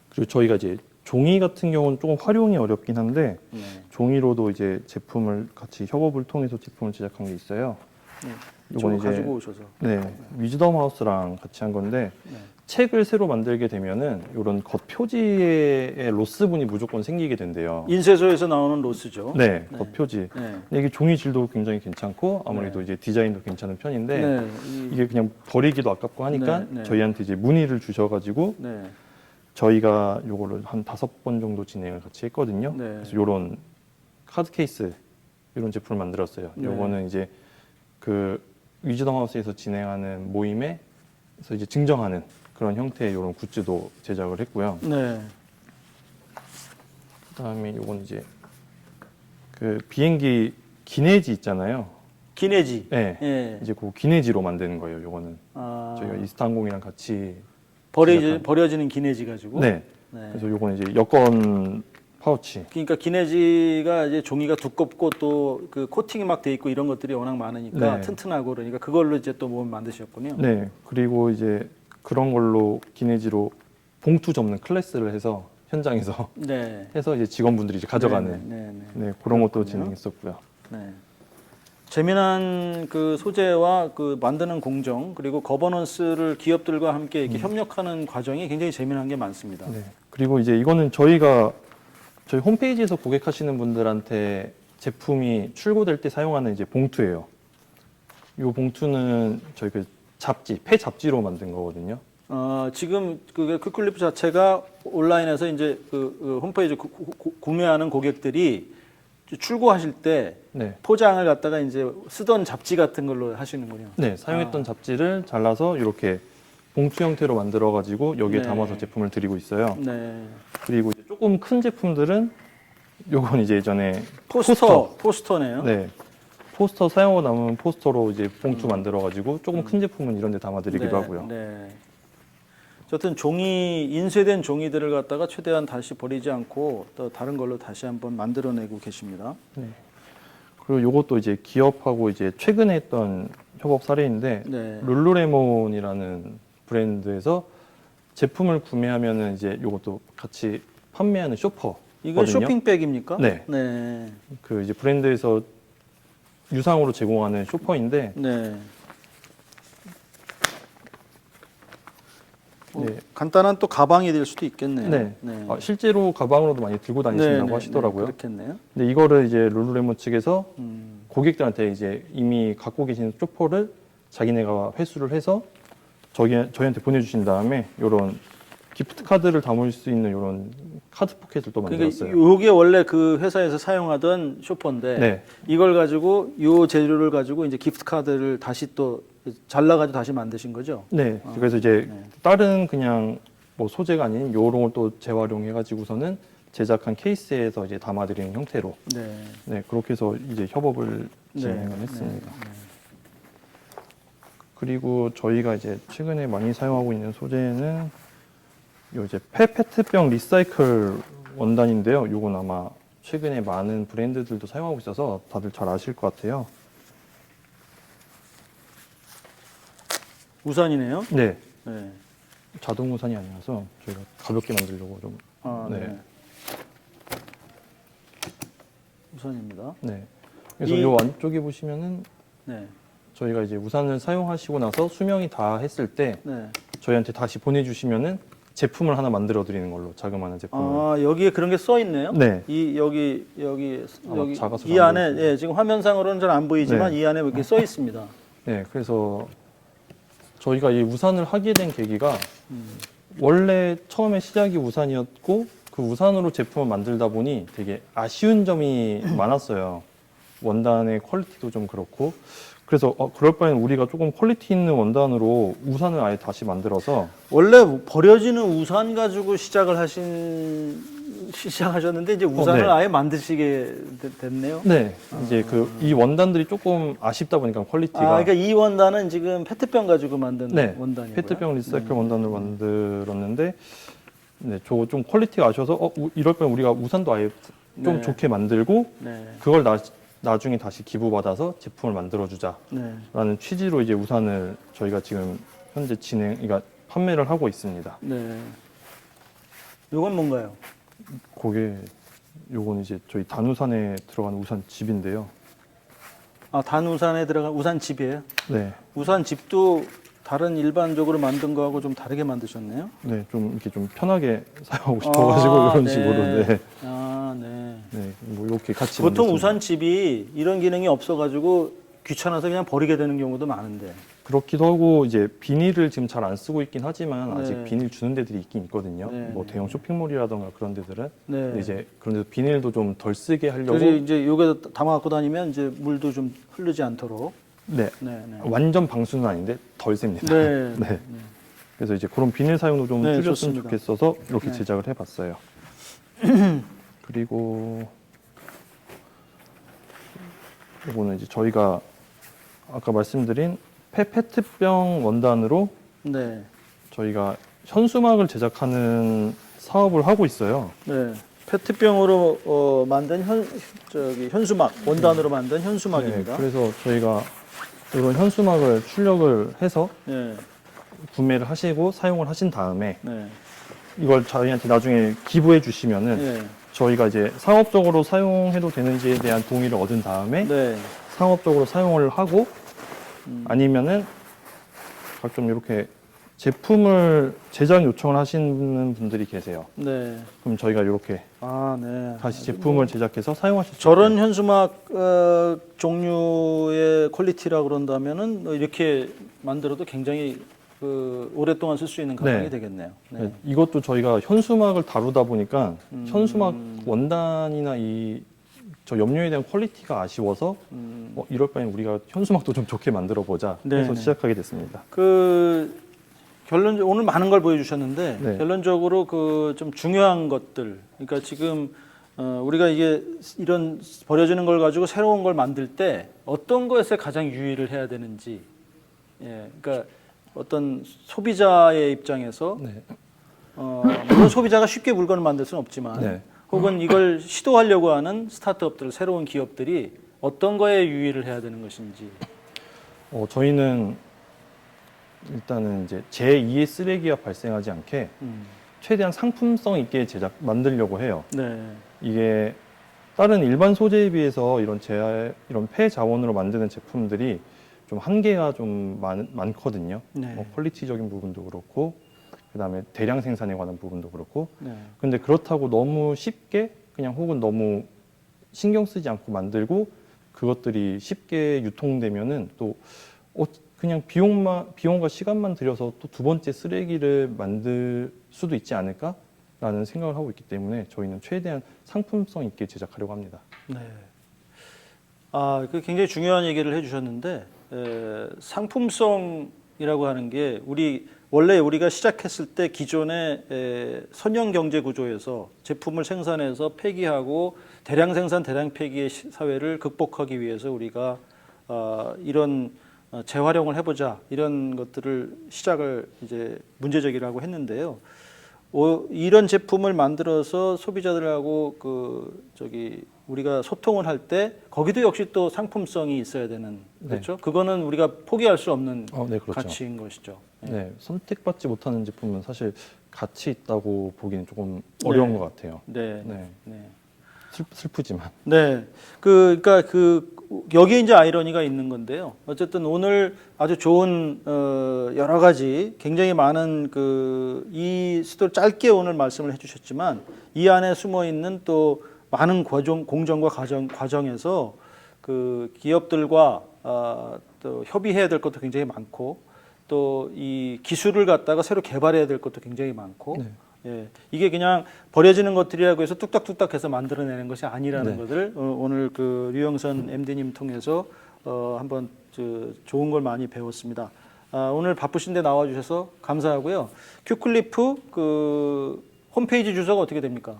그리고 저희가 이제 종이 같은 경우는 조금 활용이 어렵긴 한데 네. 종이로도 이제 제품을 같이 협업을 통해서 제품을 제작한 게 있어요. 네. 이건 이거 가지고 오셔서. 네, 위즈덤 하우스랑 같이 한 건데 네. 책을 새로 만들게 되면은 이런 겉 표지에 로스분이 무조건 생기게 된대요. 인쇄소에서 나오는 로스죠. 네, 네. 겉 표지. 네. 근데 이게 종이 질도 굉장히 괜찮고 아무래도 이제 디자인도 괜찮은 편인데 네. 이게 그냥 버리기도 아깝고 하니까 네, 네. 저희한테 이제 문의를 주셔가지고 네. 저희가 요거를 한 5번 정도 진행을 같이 했거든요. 네. 그래서 요런 카드 케이스 이런 제품을 만들었어요. 네. 요거는 이제 그 위즈덤 하우스에서 진행하는 모임에서 이제 증정하는 그런 형태의 이런 굿즈도 제작을 했고요. 네. 그다음에 요건 이제 그 비행기 기내지 있잖아요. 기내지. 네. 예. 이제 그 기내지로 만드는 거예요. 요거는 아, 저희가 이스타항공이랑 같이 버려지는 기내지 가지고. 네. 네. 그래서 요거는 이제 여권 파우치. 그러니까 기내지가 이제 종이가 두껍고 또 그 코팅이 막 돼 있고 이런 것들이 워낙 많으니까 네. 튼튼하고 그러니까 그걸로 이제 또 뭐 만드셨군요. 네. 그리고 이제 그런 걸로 기내지로 봉투 접는 클래스를 해서 현장에서 네. 해서 이제 직원분들이 이제 가져가는 네, 네, 네. 네, 그런 것도 그렇군요. 진행했었고요. 네. 재미난 그 소재와 그 만드는 공정 그리고 거버넌스를 기업들과 함께 이렇게 협력하는 과정이 굉장히 재미난 게 많습니다. 네. 그리고 이제 이거는 저희 홈페이지에서 고객하시는 분들한테 제품이 출고될 때 사용하는 이제 봉투예요. 이 봉투는 저희 그 폐 잡지로 만든 거거든요. 지금 그 퀵클리프 자체가 온라인에서 이제 그 홈페이지 구매하는 고객들이 출고하실 때 네. 포장을 갖다가 이제 쓰던 잡지 같은 걸로 하시는군요. 네, 사용했던 잡지를 잘라서 이렇게 봉투 형태로 만들어 가지고 여기에 네. 담아서 제품을 드리고 있어요. 네. 그리고 이제 조금 큰 제품들은 요건 이제 예전에 포스터네요. 네. 포스터 사용하고 남은 포스터로 이제 봉투 만들어 가지고 조금 큰 제품은 이런 데 담아 드리기도 네, 하고요. 네. 어쨌든 인쇄된 종이들을 갖다가 최대한 다시 버리지 않고 또 다른 걸로 다시 한번 만들어내고 계십니다. 네. 그리고 요것도 이제 기업하고 이제 최근에 했던 협업 사례인데 네. 룰루레몬이라는 브랜드에서 제품을 구매하면은 이제 요것도 같이 판매하는 쇼퍼. 이건 쇼핑백입니까? 네. 네. 그 이제 브랜드에서 유상으로 제공하는 쇼퍼인데 네. 네. 간단한 또 가방이 될 수도 있겠네요. 네. 네. 실제로 가방으로도 많이 들고 다니신다고 네, 하시더라고요. 네, 그렇겠네요. 근데 이거를 이제 룰루레몬 측에서 음. 고객들한테 이제 이미 갖고 계신 쇼퍼를 자기네가 회수를 해서 저희한테 보내주신 다음에 이런 기프트 카드를 담을 수 있는 이런 카드 포켓을 또 만들었어요. 그러니까 이게 원래 그 회사에서 사용하던 쇼퍼인데 네. 이걸 가지고 이 재료를 가지고 이제 기프트 카드를 다시 또 잘라가지고 다시 만드신 거죠? 네. 그래서 이제 네. 다른 그냥 뭐 소재가 아닌 요런 걸 또 재활용해가지고서는 제작한 케이스에서 이제 담아드리는 형태로 네. 네 그렇게 해서 이제 협업을 진행을 네. 했습니다. 그리고 저희가 이제 최근에 많이 사용하고 있는 소재는 요 이제 페트병 리사이클 원단인데요. 요건 아마 최근에 많은 브랜드들도 사용하고 있어서 다들 잘 아실 것 같아요. 우산이네요. 네. 네. 자동 우산이 아니라서 저희가 가볍게 만들려고 좀. 네. 네. 우산입니다. 네. 그래서 요 안쪽에 보시면은 네. 저희가 이제 우산을 사용하시고 나서 수명이 다 했을 때 네. 저희한테 다시 보내주시면은 제품을 하나 만들어 드리는 걸로 자그마한 제품을. 여기에 그런 게 써 있네요. 네. 여기 작아서 이 안 안에 보이시죠? 지금 화면상으로는 잘 안 보이지만 네. 이 안에 이렇게 써 있습니다. 네. 그래서 저희가 이 우산을 하게 된 계기가 원래 처음에 시작이 우산이었고 그 그 우산으로 제품을 만들다 보니 되게 아쉬운 점이 많았어요. 원단의 퀄리티도 좀 그렇고. 그래서 그럴 바에는 우리가 조금 퀄리티 있는 원단으로 우산을 아예 다시 만들어서 원래 버려지는 우산 가지고 시작하셨는데 이제 우산을 네. 아예 만드시게 됐네요. 네, 이제 이 원단들이 조금 아쉽다 보니까 퀄리티가 그러니까 이 원단은 지금 페트병 가지고 만든 네, 원단이고요. 페트병 리사이클 원단으로 만들었는데 네, 저 좀 퀄리티가 아쉬워서 이럴 바에 우리가 우산도 아예 좀 네. 좋게 만들고 네. 그걸 나중에 다시 기부받아서 제품을 만들어주자라는 네. 취지로 이제 우산을 저희가 지금 현재 그러니까 판매를 하고 있습니다. 네. 이건 뭔가요? 요건 이제 저희 단우산에 들어간 우산 집인데요. 아, 단우산에 들어간 우산 집이에요? 네, 우산 집도 다른 일반적으로 만든 거하고 좀 다르게 만드셨네요? 네, 좀 이렇게 좀 편하게 사용하고 싶어가지고 이런 네. 식으로 네, 아, 네. 네, 뭐 이렇게 같이 보통 만들었습니다. 우산 집이 이런 기능이 없어가지고 귀찮아서 그냥 버리게 되는 경우도 많은데. 그렇기도 하고 이제 비닐을 지금 잘 안 쓰고 있긴 하지만 아직 네. 비닐 주는 데들이 있긴 있거든요. 네. 뭐 대형 쇼핑몰이라던가 그런 데들은 네. 근데 이제 그런 데서 비닐도 좀 덜 쓰게 하려고 그래서 이제 요게 담아 갖고 다니면 이제 물도 좀 흐르지 않도록. 네, 네, 네. 완전 방수는 아닌데 덜 셉니다. 네. 네. 그래서 이제 그런 비닐 사용도 좀 네, 줄였으면 좋습니다. 좋겠어서 이렇게 네. 제작을 해봤어요. 그리고 이거는 이제 저희가 아까 말씀드린 페트병 원단으로 네. 저희가 현수막을 제작하는 사업을 하고 있어요. 네. 페트병으로 만든 현수막, 원단으로 만든 현수막입니다. 네, 그래서 저희가 이런 현수막을 출력을 해서 네. 구매를 하시고 사용을 하신 다음에 네. 이걸 저희한테 나중에 기부해 주시면은 네. 저희가 이제 상업적으로 사용해도 되는지에 대한 동의를 얻은 다음에 네. 상업적으로 사용을 하고 아니면은 가끔 이렇게 제품을 제작 요청을 하시는 분들이 계세요. 네. 그럼 저희가 이렇게 아, 네. 다시 제품을 제작해서 사용하실 수 저런 있게. 현수막 종류의 퀄리티라 그런다면은 이렇게 만들어도 굉장히 오랫동안 쓸 수 있는 가방이 네. 되겠네요. 네. 네, 이것도 저희가 현수막을 다루다 보니까 음. 현수막 원단이나 저 염료에 대한 퀄리티가 아쉬워서 이럴 바엔 우리가 현수막도 좀 좋게 만들어 보자 네, 해서 네. 시작하게 됐습니다. 오늘 많은 걸 보여주셨는데 네. 결론적으로 좀 중요한 것들, 그러니까 지금 우리가 이게 이런 버려지는 걸 가지고 새로운 걸 만들 때 어떤 것에 가장 유의를 해야 되는지, 그러니까 어떤 소비자의 입장에서 네. 물론 소비자가 쉽게 물건을 만들 수는 없지만 네. 혹은 이걸 시도하려고 하는 스타트업들, 새로운 기업들이 어떤 거에 유의를 해야 되는 것인지. 저희는 일단은 이제 제2의 쓰레기가 발생하지 않게 최대한 상품성 있게 만들려고 해요. 네. 이게 다른 일반 소재에 비해서 이런 폐자원으로 만드는 제품들이 좀 한계가 좀 많거든요. 네. 뭐 퀄리티적인 부분도 그렇고, 그다음에 대량 생산에 관한 부분도 그렇고. 네. 근데 그렇다고 너무 쉽게 그냥 혹은 너무 신경 쓰지 않고 만들고 그것들이 쉽게 유통되면은 또 그냥 비용과 시간만 들여서 또 두 번째 쓰레기를 만들 수도 있지 않을까라는 생각을 하고 있기 때문에 저희는 최대한 상품성 있게 제작하려고 합니다. 네. 굉장히 중요한 얘기를 해주셨는데 상품성이라고 하는 게 원래 우리가 시작했을 때 기존의 선형 경제 구조에서 제품을 생산해서 폐기하고 대량 생산, 대량 폐기의 사회를 극복하기 위해서 우리가 이런 재활용을 해보자 이런 것들을 시작을 이제 문제 제기를 했는데요. 이런 제품을 만들어서 소비자들하고 우리가 소통을 할 때 거기도 역시 또 상품성이 있어야 되는, 그렇죠? 그거는 우리가 포기할 수 없는 네, 그렇죠. 가치인 것이죠. 네, 선택받지 못하는 제품은 사실 가치 있다고 보기는 조금 어려운 것 같아요. 네. 네. 네. 슬프지만. 네. 그러니까 여기에 이제 아이러니가 있는 건데요. 어쨌든 오늘 아주 좋은 여러 가지 굉장히 많은 이 스토리 짧게 오늘 말씀을 해주셨지만 이 안에 숨어 있는 또 많은 공정과 과정에서 기업들과 또 협의해야 될 것도 굉장히 많고 또 이 기술을 갖다가 새로 개발해야 될 것도 굉장히 많고 네. 예, 이게 그냥 버려지는 것들이라고 해서 뚝딱뚝딱 해서 만들어내는 것이 아니라는 네. 것을 오늘 그 류영선 MD님 통해서 한번 좋은 걸 많이 배웠습니다. 오늘 바쁘신데 나와주셔서 감사하고요. 큐클리프 그 홈페이지 주소가 어떻게 됩니까?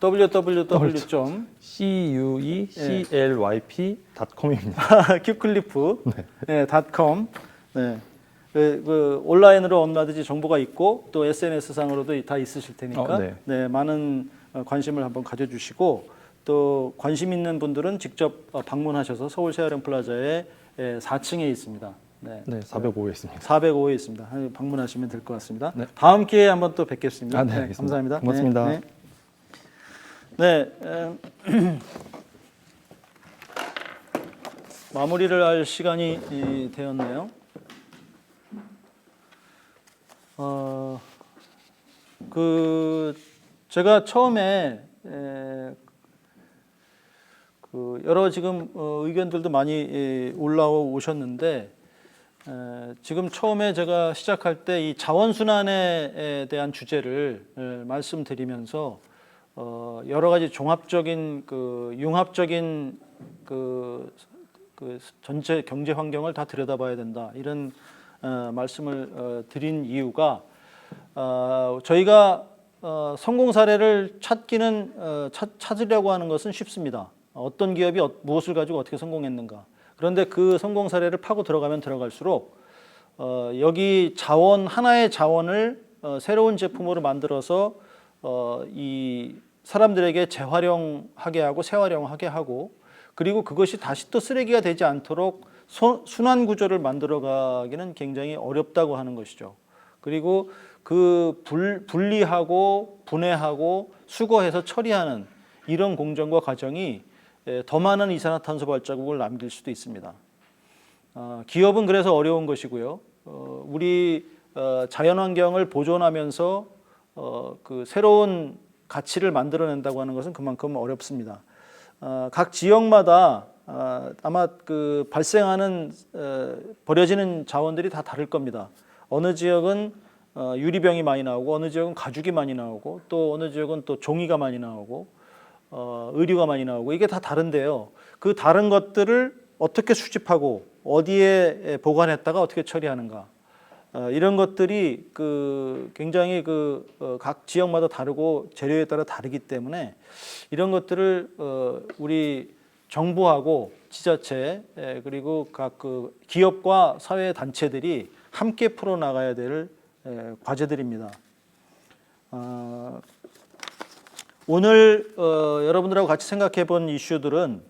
www. cueclyp.com입니다. 큐클리프 .com. 네. 그 온라인으로 업로드지 정보가 있고 또 SNS 상으로도 다 있으실 테니까 네. 네, 많은 관심을 한번 가져주시고 또 관심 있는 분들은 직접 방문하셔서 서울 세아령 플라자의 4층에 있습니다. 네, 405에 있습니다. 405에 있습니다. 방문하시면 될 것 같습니다. 네. 다음 기회에 한번 또 뵙겠습니다. 네, 알겠습니다. 감사합니다. 고맙습니다. 네. 마무리를 할 시간이 되었네요. 제가 처음에 그 여러 지금 의견들도 많이 올라오셨는데 지금 처음에 제가 시작할 때 이 자원순환에 대한 주제를 말씀드리면서 여러 가지 종합적인 융합적인 그 전체 경제 환경을 다 들여다봐야 된다 이런 말씀을 드린 이유가 저희가 성공 사례를 찾으려고 하는 것은 쉽습니다. 어떤 기업이 무엇을 가지고 어떻게 성공했는가. 그런데 그 성공 사례를 파고 들어가면 들어갈수록 여기 하나의 자원을 새로운 제품으로 만들어서 이 사람들에게 재활용하게 하고 재활용하게 하고 그리고 그것이 다시 또 쓰레기가 되지 않도록 순환 구조를 만들어가기는 굉장히 어렵다고 하는 것이죠. 그리고 그 분리하고 분해하고 수거해서 처리하는 이런 공정과 과정이 더 많은 이산화탄소 발자국을 남길 수도 있습니다. 기업은 그래서 어려운 것이고요. 우리 자연환경을 보존하면서 그 새로운 가치를 만들어낸다고 하는 것은 그만큼 어렵습니다. 각 지역마다 아마 그 발생하는 버려지는 자원들이 다 다를 겁니다. 어느 지역은 유리병이 많이 나오고 어느 지역은 가죽이 많이 나오고 또 어느 지역은 또 종이가 많이 나오고 의류가 많이 나오고 이게 다 다른데요. 그 다른 것들을 어떻게 수집하고 어디에 보관했다가 어떻게 처리하는가 이런 것들이 굉장히 각 지역마다 다르고 재료에 따라 다르기 때문에 이런 것들을 우리 정부하고 지자체 그리고 각 기업과 사회 단체들이 함께 풀어 나가야 될 과제들입니다. 오늘 여러분들하고 같이 생각해 본 이슈들은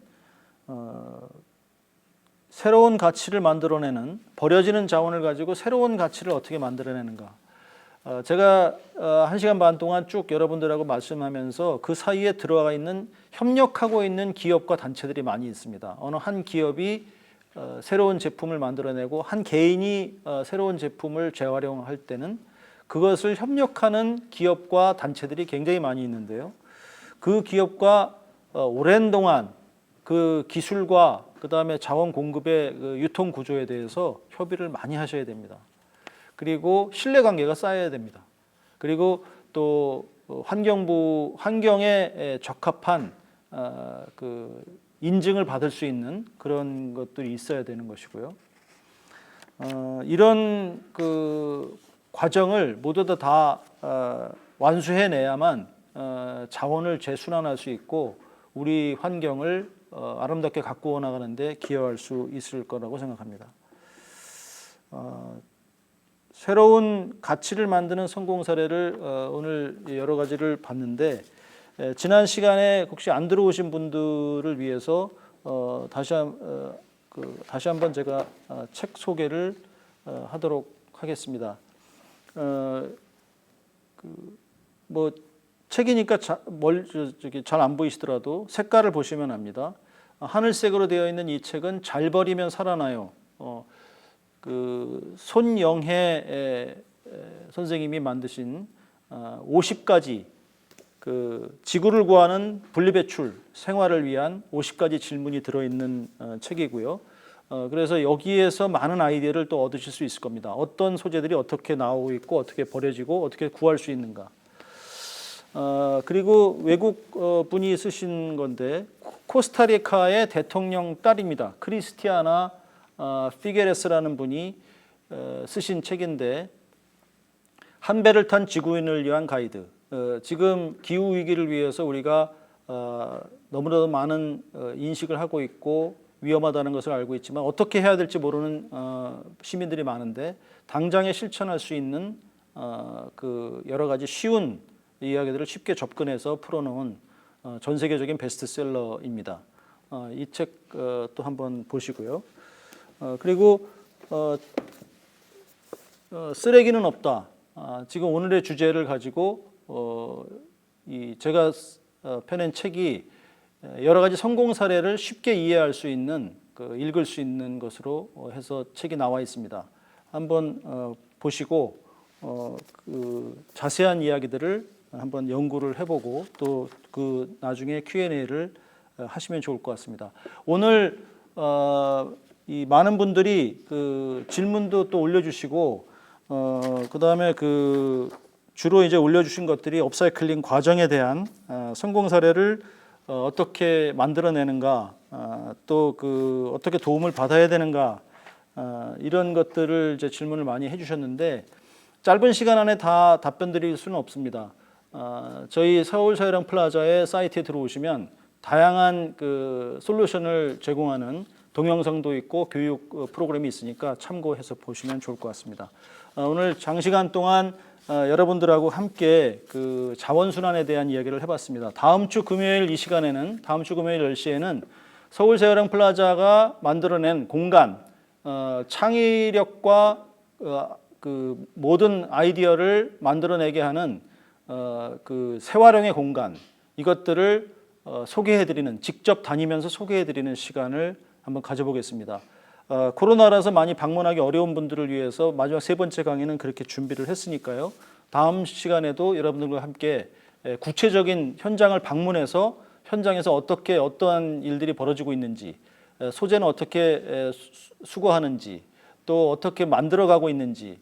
새로운 가치를 만들어내는 버려지는 자원을 가지고 새로운 가치를 어떻게 만들어내는가. 제가 1시간 반 동안 쭉 여러분들하고 말씀하면서 그 사이에 들어가 있는 협력하고 있는 기업과 단체들이 많이 있습니다. 어느 한 기업이 새로운 제품을 만들어내고 한 개인이 새로운 제품을 재활용할 때는 그것을 협력하는 기업과 단체들이 굉장히 많이 있는데요. 그 기업과 오랜 동안 그 기술과 그다음에 자원 공급의 유통 구조에 대해서 협의를 많이 하셔야 됩니다. 그리고 신뢰 관계가 쌓여야 됩니다. 그리고 또 환경에 적합한 그 인증을 받을 수 있는 그런 것들이 있어야 되는 것이고요. 이런 그 과정을 모두 다 완수해내야만 자원을 재순환할 수 있고 우리 환경을 아름답게 가꾸어 나가는데 기여할 수 있을 거라고 생각합니다. 새로운 가치를 만드는 성공 사례를 오늘 여러 가지를 봤는데 지난 시간에 혹시 안 들어오신 분들을 위해서 다시 한번 제가 책 소개를 하도록 하겠습니다. 책이니까 잘 안 보이시더라도 색깔을 보시면 압니다. 하늘색으로 되어 있는 이 책은 잘 버리면 살아나요. 손영혜 선생님이 만드신 50가지 지구를 구하는 분리배출 생활을 위한 50가지 질문이 들어있는 책이고요. 그래서 여기에서 많은 아이디어를 또 얻으실 수 있을 겁니다. 어떤 소재들이 어떻게 나오고 있고 어떻게 버려지고 어떻게 구할 수 있는가. 그리고 외국 분이 쓰신 건데 코스타리카의 대통령 딸입니다. 크리스티아나 피게레스라는 분이 쓰신 책인데 한 배를 탄 지구인을 위한 가이드. 지금 기후 위기를 위해서 우리가 너무나도 많은 인식을 하고 있고 위험하다는 것을 알고 있지만 어떻게 해야 될지 모르는 시민들이 많은데 당장에 실천할 수 있는 그 여러 가지 쉬운 이야기들을 쉽게 접근해서 풀어놓은 전 세계적인 베스트셀러입니다. 이 책 또 한번 보시고요. 그리고 쓰레기는 없다. 지금 오늘의 주제를 가지고 제가 펴낸 책이 여러 가지 성공 사례를 쉽게 이해할 수 있는 읽을 수 있는 것으로 해서 책이 나와 있습니다. 한번 보시고 그 자세한 이야기들을 한번 연구를 해보고 또 그 나중에 Q&A를 하시면 좋을 것 같습니다. 오늘 이 많은 분들이 그 질문도 또 올려주시고 그 다음에 그 주로 이제 올려주신 것들이 업사이클링 과정에 대한 성공 사례를 어떻게 만들어내는가, 또 그 어떻게 도움을 받아야 되는가, 이런 것들을 이제 질문을 많이 해주셨는데 짧은 시간 안에 다 답변 드릴 수는 없습니다. 저희 서울 서해령 플라자의 사이트에 들어오시면 다양한 그 솔루션을 제공하는 동영상도 있고 교육 프로그램이 있으니까 참고해서 보시면 좋을 것 같습니다. 오늘 장시간 동안 여러분들하고 함께 그 자원순환에 대한 이야기를 해봤습니다. 다음 주 금요일 이 시간에는 다음 주 금요일 10시에는 서울 서해령 플라자가 만들어낸 공간, 창의력과 그 모든 아이디어를 만들어내게 하는 그 세활용의 공간, 이것들을 소개해드리는, 직접 다니면서 소개해드리는 시간을 한번 가져보겠습니다. 코로나라서 많이 방문하기 어려운 분들을 위해서 마지막 세 번째 강의는 그렇게 준비를 했으니까요. 다음 시간에도 여러분들과 함께 구체적인 현장을 방문해서 현장에서 어떠한 일들이 벌어지고 있는지, 소재는 어떻게 수거하는지, 또 어떻게 만들어가고 있는지,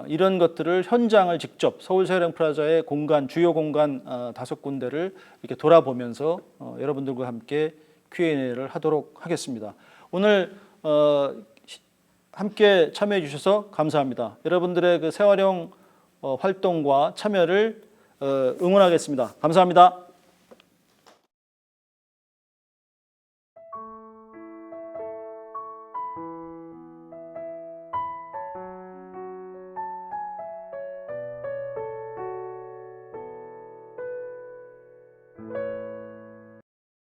이런 것들을 현장을 직접 서울 서해령 플라자의 공간, 주요 공간 5군데를 이렇게 돌아보면서 여러분들과 함께 Q&A를 하도록 하겠습니다. 오늘 함께 참여해 주셔서 감사합니다. 여러분들의 그 세활용 활동과 참여를 응원하겠습니다. 감사합니다.